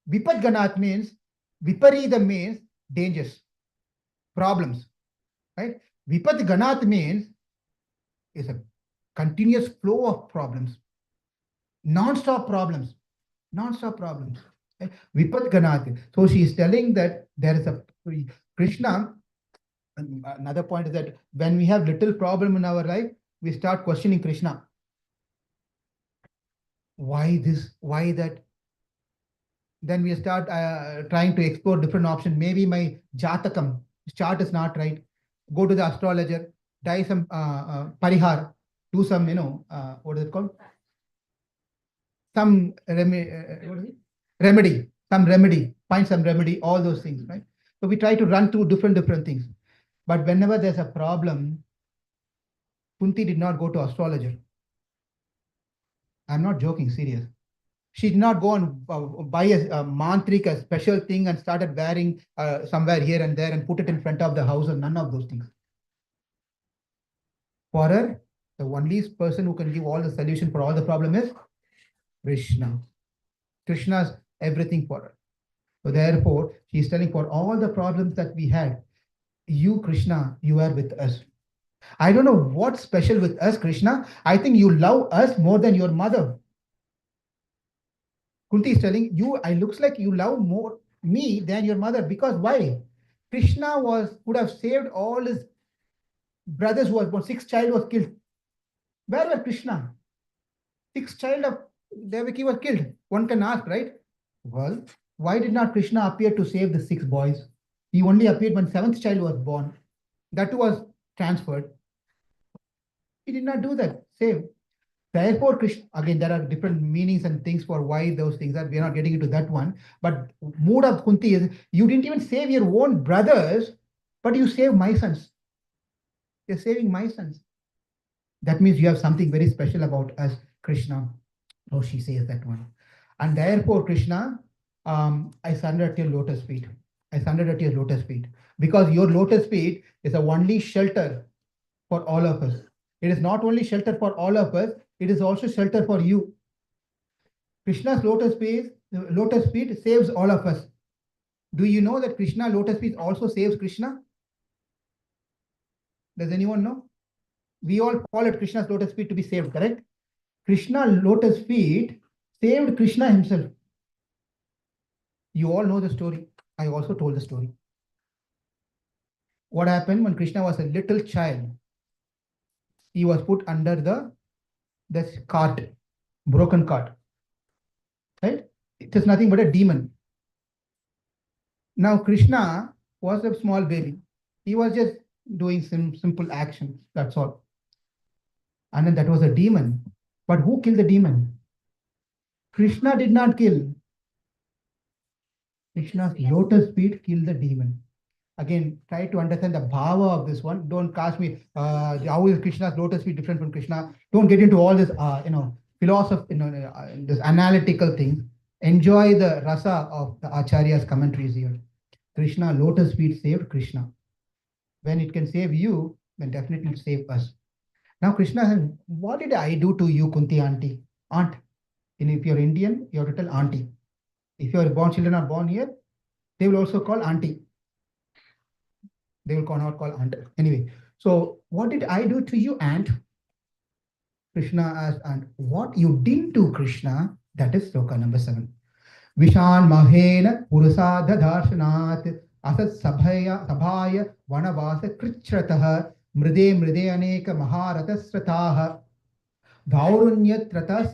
Vipat Ganat means, Viparida means dangers, problems. Right? Vipat Ganat means is a continuous flow of problems. Non-stop problems. Non-stop problems. Right? Vipat Ganat. So she is telling that there is a Krishna. Another point is that when we have little problem in our life, we start questioning Krishna. Why this? Why that? Then we start trying to explore different options. Maybe my Jatakam chart is not right. Go to the astrologer, die some parihar, do some, what is it called? Some remedy, some remedy, find some remedy, all those things, right? So we try to run through different things. But whenever there's a problem, Kunti did not go to astrologer. I'm not joking, serious. She did not go and buy a mantrik, a special thing, and started wearing somewhere here and there and put it in front of the house, or none of those things. For her, the only person who can give all the solution for all the problem is Krishna. Krishna's everything for her. So therefore, she is telling, for all the problems that we had, you, Krishna, you are with us. I don't know what's special with us, Krishna. I think you love us more than your mother. Kunti is telling you, I looks like you love more me than your mother. Because why? Krishna would have saved all his brothers who was born. Sixth child was killed. Where was Krishna? Sixth child of Devaki was killed. One can ask, right? Well, why did not Krishna appear to save the six boys? He only appeared when seventh child was born. That was transferred. He did not do that. Save. Therefore, Krishna, again, there are different meanings and things for why those things are. We are not getting into that one. But mood of Kunti is, you didn't even save your own brothers, but you saved my sons. You're saving my sons. That means you have something very special about us, Krishna. Oh, she says that one. And therefore, Krishna, I surrender at your lotus feet. I surrender at your lotus feet. Because your lotus feet is the only shelter for all of us. It is not only shelter for all of us, it is also shelter for you. Krishna's lotus feet saves all of us. Do you know that Krishna lotus feet also saves Krishna? Does anyone know? We all call it Krishna's lotus feet to be saved, correct? Krishna lotus feet saved Krishna himself. You all know the story. I also told the story. What happened when Krishna was a little child? He was put under this cart, broken cart. Right? It is nothing but a demon. Now Krishna was a small baby. He was just doing some simple actions. That's all. And then that was a demon. But who killed the demon? Krishna did not kill. Krishna's lotus feet kill the demon. Again, try to understand the bhava of this one. Don't ask me how is Krishna's lotus feet different from Krishna. Don't get into all this, philosophy, this analytical things. Enjoy the rasa of the Acharya's commentaries here. Krishna lotus feet saved Krishna. When it can save you, then definitely save us. Now Krishna said, "What did I do to you, Kunti auntie, aunt?" And if you're Indian, you have to tell auntie. If your born children are born here, they will also call auntie. They will not call aunt. Anyway, so what did I do to you, aunt? Krishna asked, and what you did to Krishna, that is sloka number 7. Vishan Mahena Purusada Darshanat Asat Sabhaya Vanavasa Krichrataha Mride Mride Aneka Maharatasrataha Dhaurunyat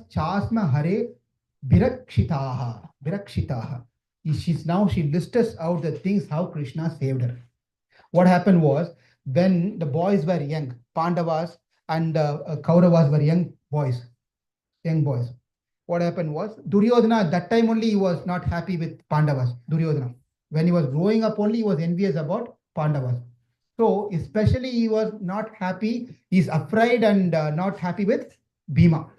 Chasma Hare Birakshitaha. She lists out the things how Krishna saved her. What happened was when the boys were young, Pandavas and Kauravas were young boys. What happened was Duryodhana at that time only he was not happy with Pandavas. Duryodhana, when he was growing up only he was envious about Pandavas. So especially he was not happy. He's afraid and not happy with Bhima.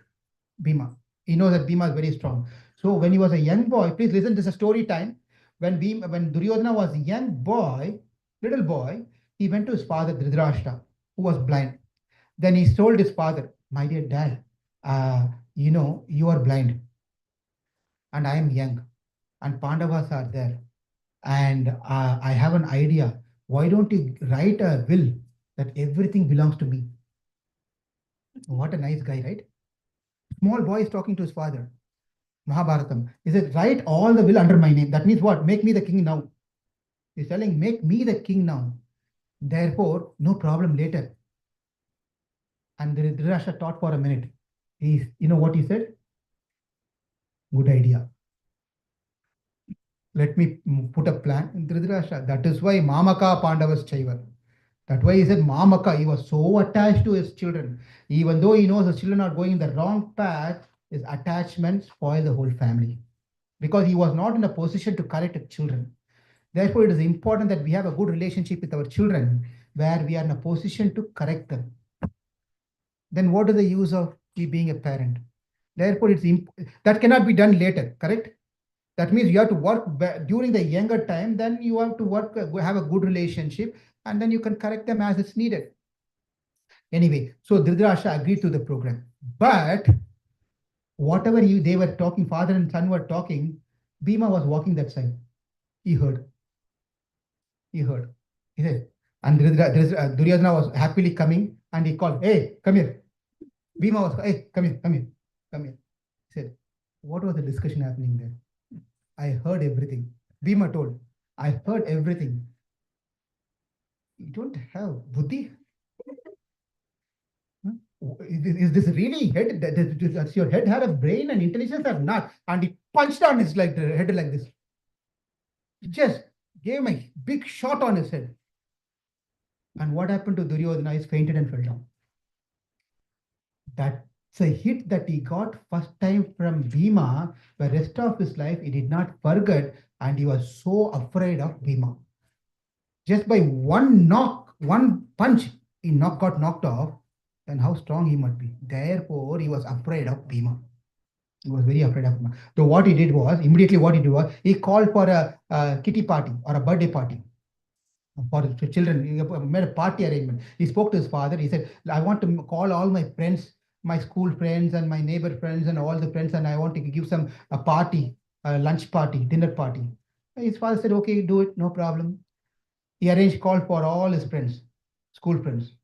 Bhima. He knows that Bhima is very strong. So when he was a young boy, please listen. This is a story time. When Duryodhana was a young boy, little boy, he went to his father Dhritarashtra, who was blind. Then he told his father, "My dear dad, you are blind, and I am young, and Pandavas are there, and I have an idea. Why don't you write a will that everything belongs to me?" What a nice guy, right? Small boy is talking to his father. Mahabharatam. He said, "Write all the will under my name." That means what? Make me the king now. He's telling, "Make me the king now. Therefore, no problem later." And Dhritarashtra thought for a minute. You know what he said? Good idea. Let me put a plan. Dhritarashtra. That is why Mamaka Pandavas Chaiva. That's why he said Mamaka. He was so attached to his children. Even though he knows his children are going in the wrong path, his attachment spoiled the whole family. Because he was not in a position to correct his children. Therefore, it is important that we have a good relationship with our children where we are in a position to correct them. Then what is the use of we being a parent? Therefore, that cannot be done later, correct? That means you have to work during the younger time, then you have to work, have a good relationship, and then you can correct them as it's needed. Anyway, so Dhritarashtra agreed to the program. But whatever they were talking, father and son were talking, Bhima was walking that side. He heard. He heard. He said, and Duryodhana was happily coming and he called, "Hey, come here." Bhima was, "Hey, come here, come here, come here." He said, "What was the discussion happening there?" "I heard everything." Bhima told, "I heard everything." You don't have buddhi? Is this really head? Does your head have a brain and intelligence or not? And he punched on his head like this. He just gave him a big shot on his head. And what happened to Duryodhana? He fainted and fell down. That's a hit that he got first time from Bhima. The rest of his life he did not forget, and he was so afraid of Bhima. Just by one knock, one punch, he got knocked off. Then how strong he must be. Therefore, he was afraid of Bhima. He was very afraid of Bhima. So what he did was, immediately what he did was, he called for a kitty party or a birthday party for the children. He made a party arrangement. He spoke to his father. He said, "I want to call all my friends, my school friends and my neighbor friends and all the friends, and I want to give some a party, a lunch party, dinner party." His father said, "Okay, do it, no problem." He arranged call for all his friends, school friends,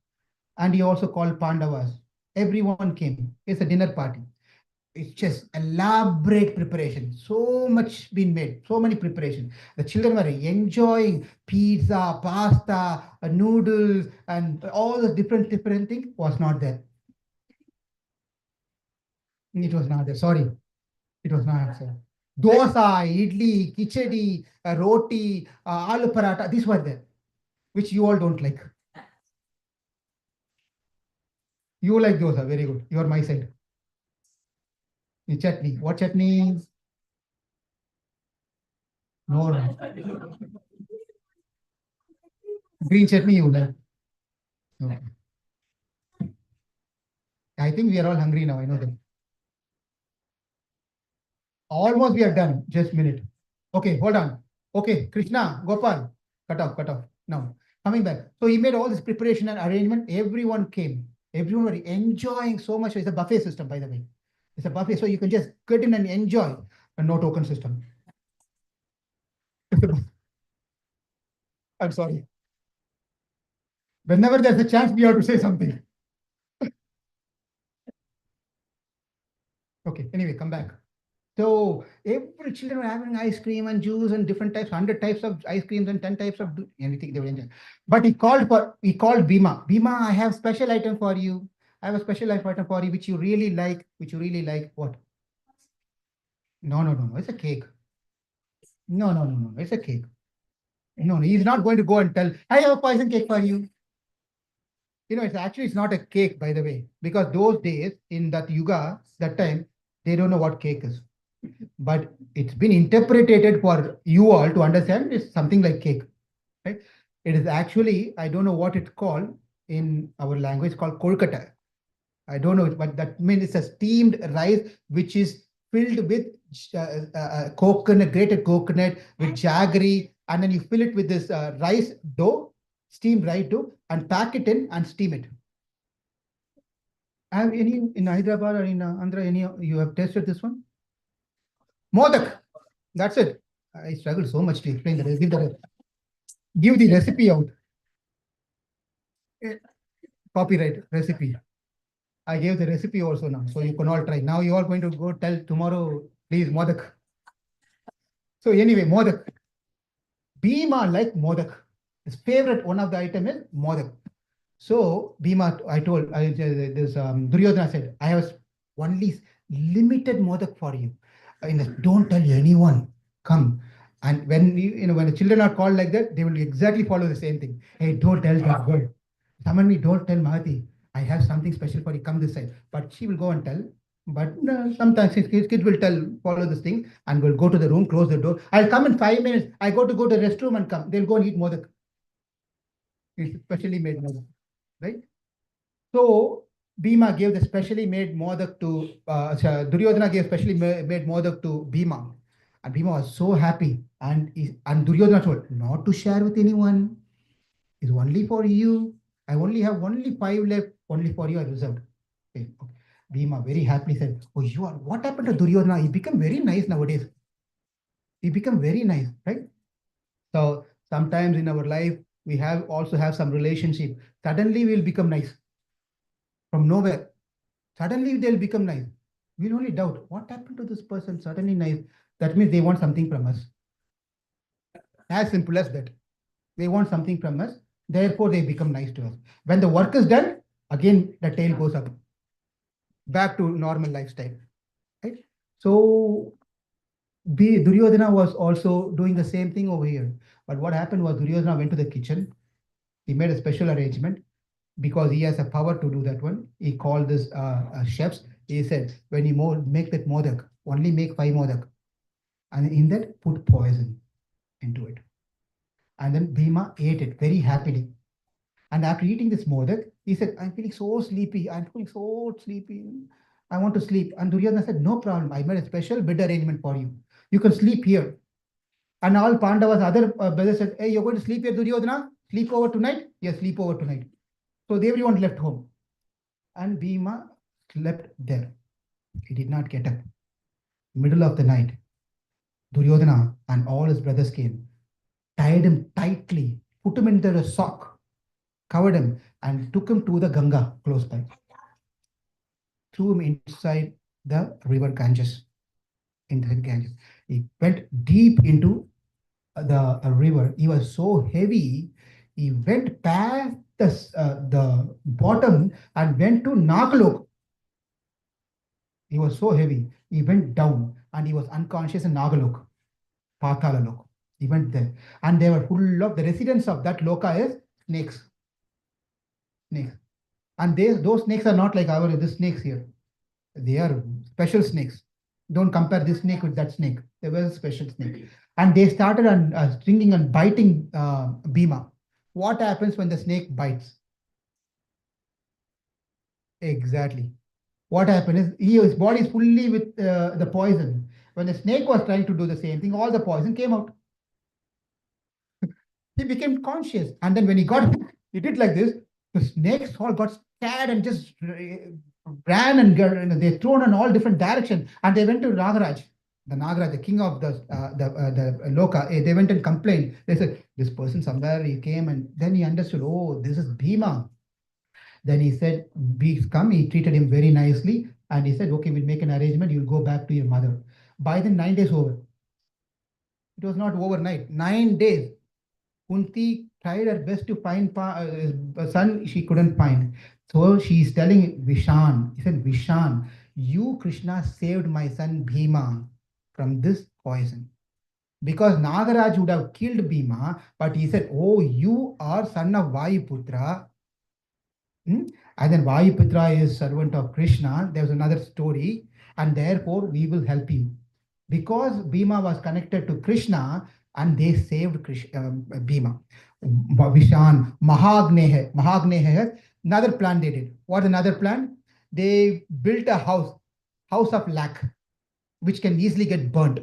and he also called Pandavas. Everyone came. It's a dinner party. It's just elaborate preparation. So much been made, so many preparation. The children were enjoying pizza, pasta, noodles, and all the different things was not there. It was not there. Sorry, it was not there. Dosa, idli, khichdi, roti, aloo paratha. These were there, which you all don't like. You like dosa, very good. You are my side. The chutney. What chutney? No, no. Green chutney you like. Okay. I think we are all hungry now. I know that. Almost we are done. Just a minute. Okay, hold on. Okay, Krishna, Gopal, cut off, cut off. Now, coming back. So he made all this preparation and arrangement. Everyone came. Everyone were enjoying so much. It's a buffet system, by the way. It's a buffet, so you can just get in and enjoy a no token system. I'm sorry. Whenever there's a chance, we have to say something. Okay, anyway, come back. So every children were having ice cream and juice and different types, 100 types of ice creams and 10 types of anything they were enjoying. But he called Bhima. Bhima, I have special item for you. I have a special item for you, which you really like, which you really like. What? No, no, no, no. It's a cake. No, no, no, no. It's a cake. No, no, he's not going to go and tell, I have a poison cake for you. It's not a cake, by the way, because those days in that yuga, that time, they don't know what cake is. But it's been interpreted for you all to understand it's something like cake, right? It is actually, I don't know what it's called in our language, called Kolkata. I don't know, but that means it's a steamed rice which is filled with coconut, grated coconut with jaggery, and then you fill it with this rice dough, steamed rice dough, and pack it in and steam it. Have any in Hyderabad or in Andhra, any you have tasted this one? Modak. That's it. I struggle so much to explain that. Give the recipe out. Eh, Copyright recipe. I gave the recipe also now, so you can all try. Now you are going to go tell tomorrow, please, Modak. So anyway, Modak. Bhima like Modak. His favorite one of the item is Modak. So Bhima, this Duryodhana said, I have only limited Modak for you. Don't tell anyone. Come. And when the children are called like that, they will exactly follow the same thing. Hey, don't tell that girl. Someone me, don't tell Mahati. I have something special for you. Come this side. But she will go and tell. But sometimes kids will follow this thing and will go to the room, close the door. I'll come in 5 minutes. I go to the restroom and come. They'll go and eat modak. It's specially made modak, right? So Bhima gave the specially made modak to Duryodhana gave specially made modak to Bhima, and Bhima was so happy. And Duryodhana told not to share with anyone. It's only for you. I only have only 5 left. Only for you I reserved. Okay. Bhima very happily said, "Oh, you are. What happened to Duryodhana? He became very nice nowadays. He became very nice, right?" So sometimes in our life we also have some relationship. Suddenly we'll become nice from nowhere. Suddenly they'll become nice. We'll only doubt what happened to this person. Suddenly nice. That means they want something from us. As simple as that. They want something from us. Therefore, they become nice to us. When the work is done, again the tail goes up. Back to normal lifestyle. Right? So Duryodhana was also doing the same thing over here. But what happened was Duryodhana went to the kitchen. He made a special arrangement because he has a power to do that one. He called this chefs. He said, when you make that modak, only make 5 modak. And in that, put poison into it. And then Bhima ate it very happily. And after eating this modak, he said, I'm feeling so sleepy. I'm feeling so sleepy. I want to sleep. And Duryodhana said, no problem. I made a special bed arrangement for you. You can sleep here. And all Pandavas, other brothers said, hey, you're going to sleep here, Duryodhana? Sleep over tonight? Yes, sleep over tonight. So everyone left home. And Bhima slept there. He did not get up. Middle of the night, Duryodhana and all his brothers came, tied him tightly, put him into a sock, covered him, and took him to the Ganga close by. Threw him inside the river Ganges. He went deep into the river. He was so heavy, he went past the bottom and went to Nagalok. He was so heavy. He went down and he was unconscious in Nagalok, Patala Lok. He went there. And they were full of the residents of that loka is snakes. Snakes. And those snakes are not like the snakes here. They are special snakes. Don't compare this snake with that snake. They were a special snake. and they started on stinging and biting Bhima. What happens when the snake bites? Exactly. What happened is his body is fully with the poison. When the snake was trying to do the same thing, all the poison came out. He became conscious, and then when he got, he did like this. The snakes all got scared and just ran and they thrown in all different directions, and they went to Nagaraj. The Nagaraj, the king of the Loka, they went and complained. They said, this person somewhere he came, and then he understood, oh, this is Bhima. Then he said, "Please come." He treated him very nicely, and he said, "Okay, we'll make an arrangement. You'll go back to your mother." By then, 9 days over. It was not overnight. 9 days. Kunti tried her best to find son. She couldn't find. So she's telling Vishan. He said, "Vishan, you Krishna saved my son Bhima from this poison." Because Nagaraj would have killed Bhima, but he said, "Oh, you are son of Vayuputra." Hmm? And then Vayuputra is servant of Krishna. There's another story, and therefore we will help you. Because Bhima was connected to Krishna, and they saved Bhima. Vishan, Mahagneha, another plan they did. What another plan? They built a house of lac, which can easily get burnt.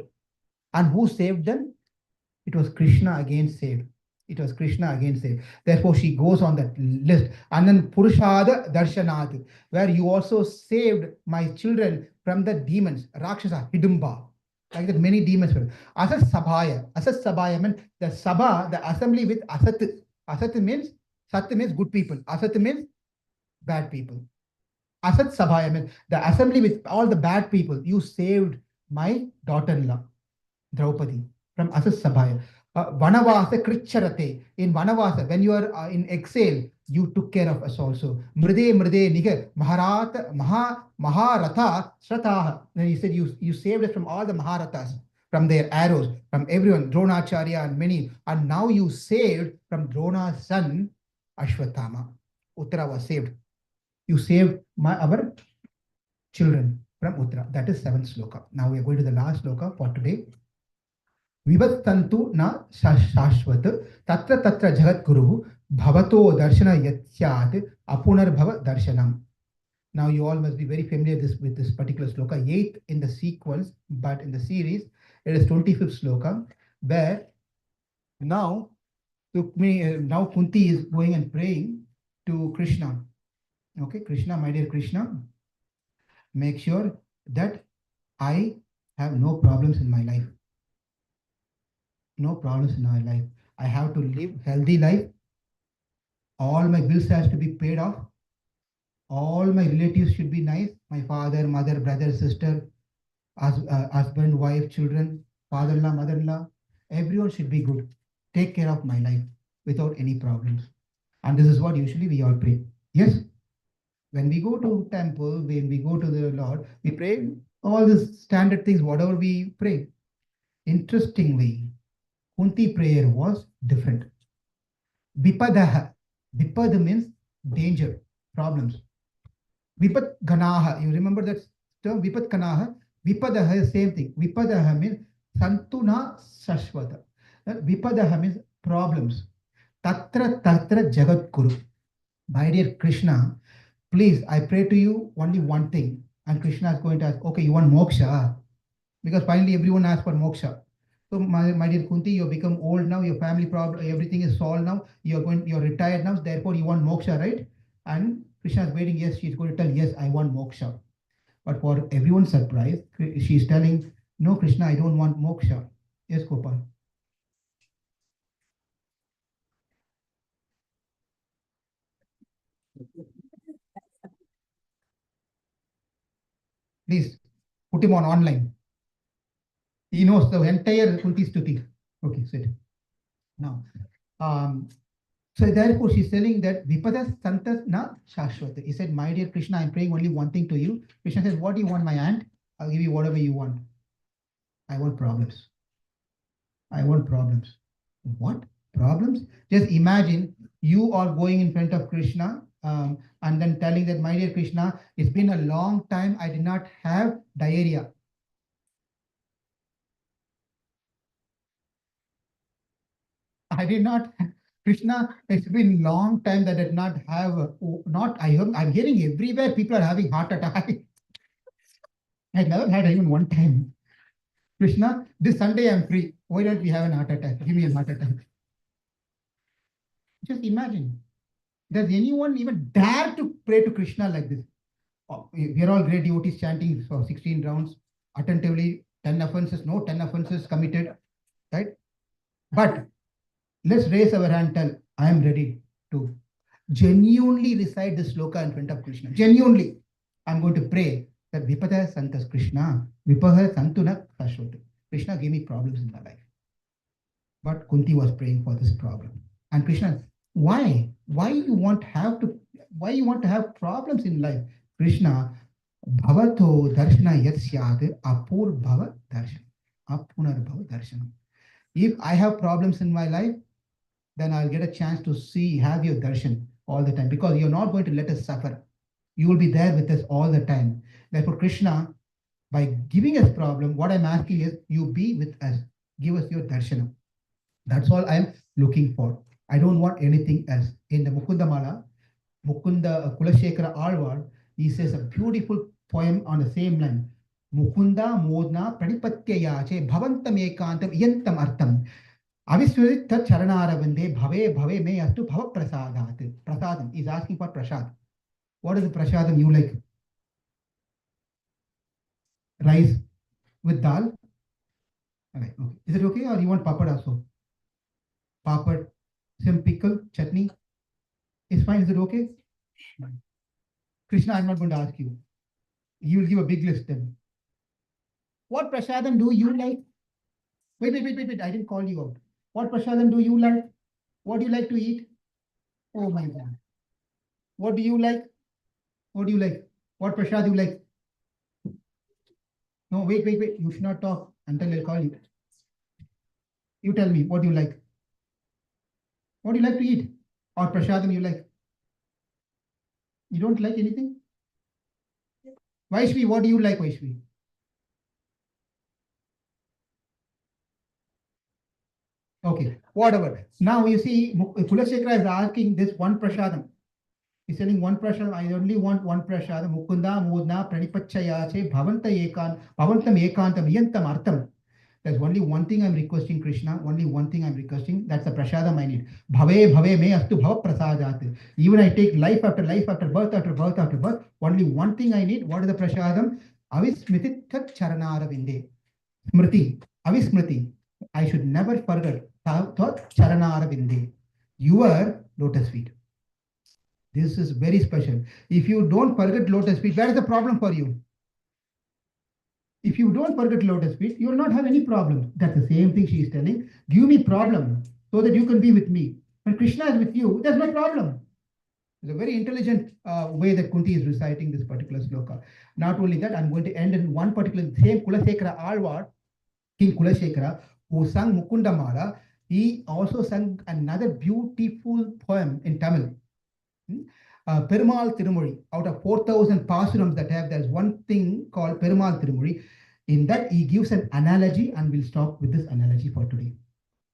And who saved them? It was Krishna again saved. It was Krishna again saved. Therefore, she goes on that list. And then Purushada Darshanad, where you also saved my children from the demons, Rakshasa, Hidumba. Like that, many demons were. Asat Sabhaya. Asat Sabhaya means the Sabha, the assembly with Asat. Asat means, Sat means good people. Asat means bad people. Asat Sabhaya means the assembly with all the bad people. You saved my daughter-in-law. Draupadi from Asas Sabhaya. Vanavasa Kricharate. In Vanavasa, when you are in exile, you took care of us also. Mride Nigar Maharata Maharatha Srataha. Then he said, you saved us from all the Maharathas, from their arrows, from everyone, Dronacharya and many. And now you saved from Drona's son, Ashwatthama. Uttara was saved. You saved our children from Uttara. That is seventh sloka. Now we are going to the last sloka for today. विभत्तन्तु न शाश्वत तत्र तत्र जगद्गुरुः भवतो दर्शन यत्स्यात् अपुनर्भव दर्शनम. Now you all must be very familiar with this particular sloka, 8th in the sequence, but in the series it is 25th sloka, where now now Kunti is going and praying to Krishna. Okay, Krishna, my dear Krishna, make sure that I have no problems in my life. No problems in my life. I have to live healthy life. All my bills has to be paid off. All my relatives should be nice. My father, mother, brother, sister, husband, wife, children, father-in-law, mother-in-law. Everyone should be good. Take care of my life without any problems. And this is what usually we all pray. Yes. When we go to temple, when we go to the Lord, we pray all these standard things, whatever we pray. Interestingly, Kunti prayer was different. Vipadaha. Vipad means danger, problems. Vipat Ganaha. You remember that term? Vipat Ganaha. Vipadaha is same thing. Vipadaha means Santuna Sashvata. Vipadaha means problems. Tatra Tatra Jagat Guru. My dear Krishna, please, I pray to you only one thing. And Krishna is going to ask, okay, you want moksha? Because finally everyone asks for moksha. So my dear Kunti, you have become old now, your family problem, everything is solved now, you're retired now, therefore you want moksha, right? And Krishna is waiting, yes, she's going to tell, yes, I want moksha. But for everyone's surprise, she's telling, no, Krishna, I don't want moksha. Yes, Gopal. Please put him on online. He knows the entire Kunti Stuti. Okay, sit. Now, um, so therefore, she's telling that Vipada Santas na Shashwat. He said, my dear Krishna, I'm praying only one thing to you. Krishna says, what do you want, my aunt? I'll give you whatever you want. I want problems. I want problems. What? Problems? Just imagine you are going in front of Krishna and then telling that, my dear Krishna, it's been a long time I did not have diarrhea. I did not. Krishna, it's been long time that I did not have. Not I'm hearing everywhere people are having heart attack. I never had even one time. Krishna, this Sunday I'm free. Why don't we have an heart attack? Give me a heart attack. Just imagine. Does anyone even dare to pray to Krishna like this? Oh, we are all great devotees chanting for 16 rounds attentively, 10 offenses, no 10 offenses committed, right? But let's raise our hand, tell, I am ready to genuinely recite this sloka in front of Krishna. Genuinely, I'm going to pray that Vipata Santas Krishna, Vipaha Santuna Sashot. Krishna gave me problems in my life. But Kunti was praying for this problem. And Krishna, why? Why you want to have problems in life? Krishna, Bhavato Darshana Yat Apur Bhava Darshan. Apunar Bhava Darshanam. If I have problems in my life, then I'll get a chance to have your darshan all the time because you're not going to let us suffer. You will be there with us all the time. Therefore, Krishna, by giving us problem, what I'm asking is you be with us. Give us your darshanam. That's all I'm looking for. I don't want anything else. In the Mukunda Mala, Mukunda Kulashekara Alvar, he says a beautiful poem on the same line. Mukunda Modna Pradipatyayache Bhavantam Ekantam Yantam Artam. Aviswari Tat Charanaravande Bhave Bhave Me Astu Bhava Prasadat. Prasadam is asking for prasad. What is the prasadam you like? Rice with dal? Okay. Is it okay or you want papad also? Papad, some pickle, chutney? It's fine. Is it okay? Krishna, I'm not going to ask you. You will give a big list then. What prasadam do you like? Wait. I didn't call you out. What prasadam do you like? What do you like to eat? Oh my God. What do you like? What do you like? What prasad you like? No, wait. You should not talk until I call you. You tell me what you like. What do you like to eat? Or prasadam you like? You don't like anything? Vaishvi, what do you like, Vaishvi? Okay, whatever. Now you see, Kulasekara is asking this one prasadam. He's telling one prashadam. I only want one prashadam. Mukunda Mudna Pranipachayache Bhavantam Ekantam Yantam Artham. There's only one thing I'm requesting, Krishna. Only one thing I'm requesting. That's the prashadam I need. Bhave me astu bhava prasadat. Even I take life after life after birth after birth after birth. Only one thing I need. What is the prashadam? Avismriti tat charanara vinde. Smriti. Avismriti. I should never forget. Tat charanara vinde. Your lotus feet. This is very special. If you don't forget lotus feet, where is the problem for you? If you don't forget lotus feet, you will not have any problem. That's the same thing she is telling. Give me problem so that you can be with me. When Krishna is with you, there's no problem. It's a very intelligent way that Kunti is reciting this particular sloka. Not only that, I'm going to end in one particular, same Kulasekara Alvar, King Kulasekara, who sang Mukunda Mala. He also sang another beautiful poem in Tamil. Perumal Tirumuri, out of 4,000 pasurams that have, there's one thing called Perumal Tirumuri. In that, he gives an analogy, and we'll stop with this analogy for today.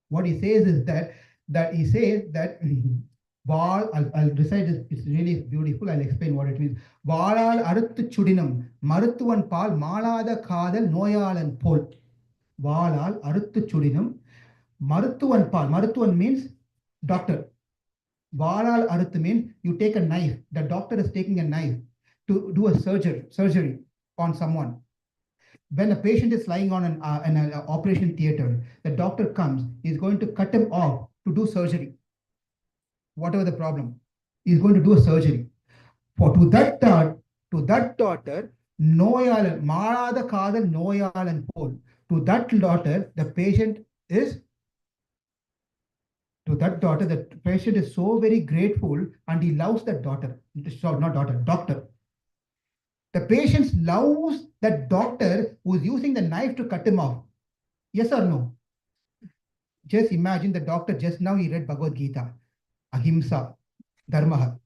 What he says is that he says that I'll recite this, it's really beautiful. I'll explain what it means. Valal Aruthu Chudinam, Maruthuvan Pal, Malada Kadal, Noyalan Pol. Valal Aruthu Chudinam, Maruthuvan Pal. Maruthuvan means doctor. Varal Aruthu means you take a knife. The doctor is taking a knife to do a surgery on someone. When a patient is lying on an operation theater, the doctor comes, he's going to cut him off to do surgery. Whatever the problem, he's going to do a surgery. To that daughter, Noyalan, Marada Kadal Noyalan Pol. To that daughter, the patient is to that daughter, the patient is so very grateful and he loves that daughter. Not daughter, doctor. The patient loves that doctor who is using the knife to cut him off. Yes or no? Just imagine the doctor just now he read Bhagavad Gita, Ahimsa, Dharma.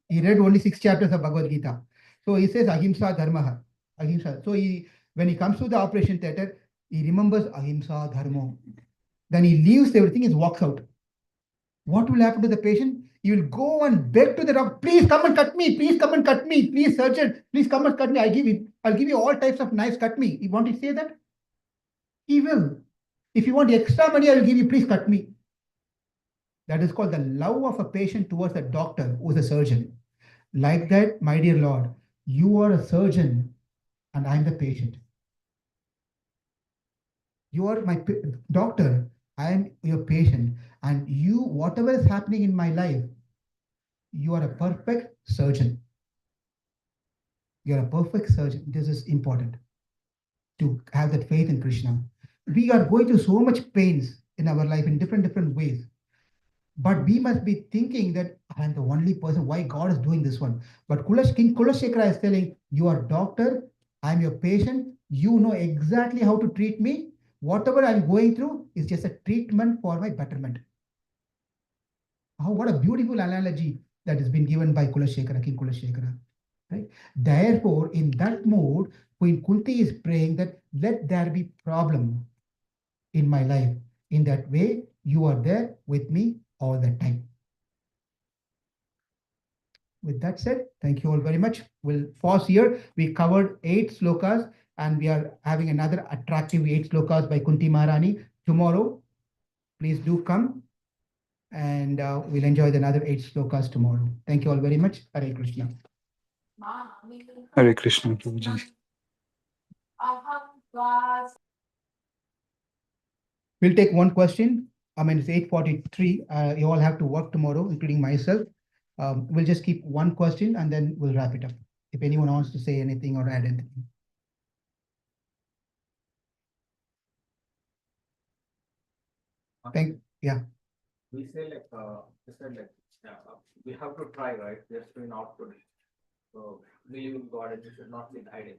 He read only 6 chapters of Bhagavad Gita. So he says Ahimsa, Dharma. Ahimsa. So when he comes to the operation theater, he remembers Ahimsa, Dharma. Then he leaves everything and walks out. what will happen to the patient? You will go and beg to the doctor, please come and cut me, please come and cut me, please surgeon, please come and cut me. I'll give you all types of knives, cut me. You want to say that? He will. If you want extra money, I will give you, please cut me. That is called the love of a patient towards a doctor who is a surgeon. Like that, my dear Lord, you are a surgeon and I'm the patient. You are my doctor, I am your patient, and you, whatever is happening in my life, you are a perfect surgeon. You are a perfect surgeon. This is important to have that faith in Krishna. We are going through so much pains in our life in different ways. But we must be thinking that I am the only person, why God is doing this one. But King Kulashekara is telling, you are doctor, I am your patient, you know exactly how to treat me. Whatever I'm going through is just a treatment for my betterment. Oh, what a beautiful analogy that has been given by King Kulashekara. Right? Therefore, in that mode, Queen Kunti is praying that let there be problem in my life. In that way, you are there with me all the time. With that said, thank you all very much. We'll pause here. We covered 8 slokas and we are having another attractive 8 slokas by Kunti Maharani tomorrow. Please do come and we'll enjoy the another 8 slokas tomorrow. Thank you all very much. Hare Krishna. Hare Krishna, Prabhuji. We'll take one question. I mean, it's 8:43. You all have to work tomorrow, including myself. We'll just keep one question and then we'll wrap it up. If anyone wants to say anything or add anything. Yeah. We say like, we said like, we have to try, right? Just to not to believe in God and we should not be hiding.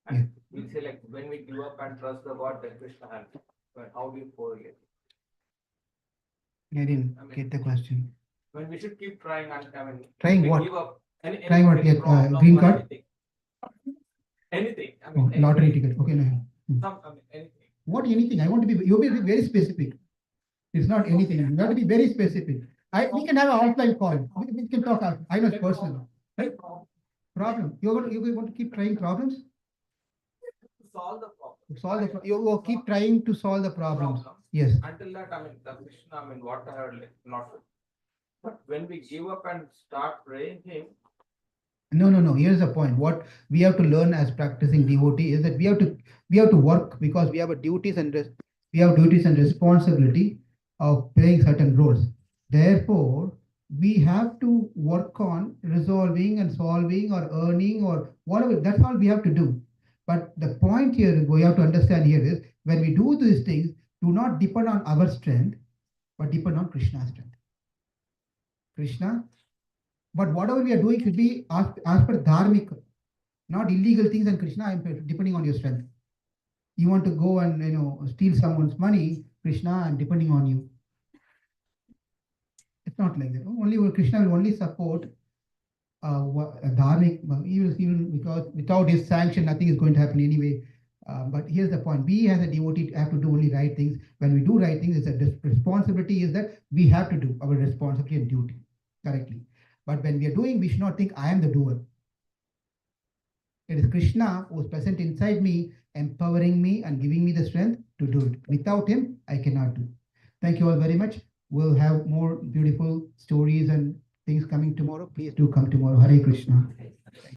And we say like, when we give up and trust the God, then Krishna helps. But how do you forget? I didn't get the question. When we should keep trying and trying what? Give up Trying what? Get green card? Anything. Lottery ticket. Okay, no. Anything. What anything? I want to be. You'll be very specific. It's not anything. You have to be very specific. We can have an offline call. We can talk. I know it's personal. Right? Problem. You want to keep trying problems? Solve the problem. You will keep trying to solve the problems. Yes. Until that, the Krishna, what I heard, like, not. But when we give up and start praying Him. No. Here's the point. What we have to learn as practicing devotee is that we have to work because we have duties and responsibility of playing certain roles. Therefore, we have to work on resolving and solving or earning or whatever. That's all we have to do. But the point here we have to understand here is when we do these things, do not depend on our strength, but depend on Krishna's strength. Krishna. But whatever we are doing should be as per dharmic, not illegal things. And Krishna, I'm depending on your strength. You want to go and steal someone's money, Krishna, I'm depending on you. It's not like that. Only Krishna will only support dharmic. Even because without his sanction, nothing is going to happen anyway. But here's the point: we as a devotee have to do only right things. When we do right things, it's a responsibility is that we have to do our responsibility and duty correctly. But when we are doing, we should not think I am the doer. It is Krishna who is present inside me, empowering me and giving me the strength to do it. Without him, I cannot do. Thank you all very much. We'll have more beautiful stories and things coming tomorrow. Please do come tomorrow. Hare Krishna.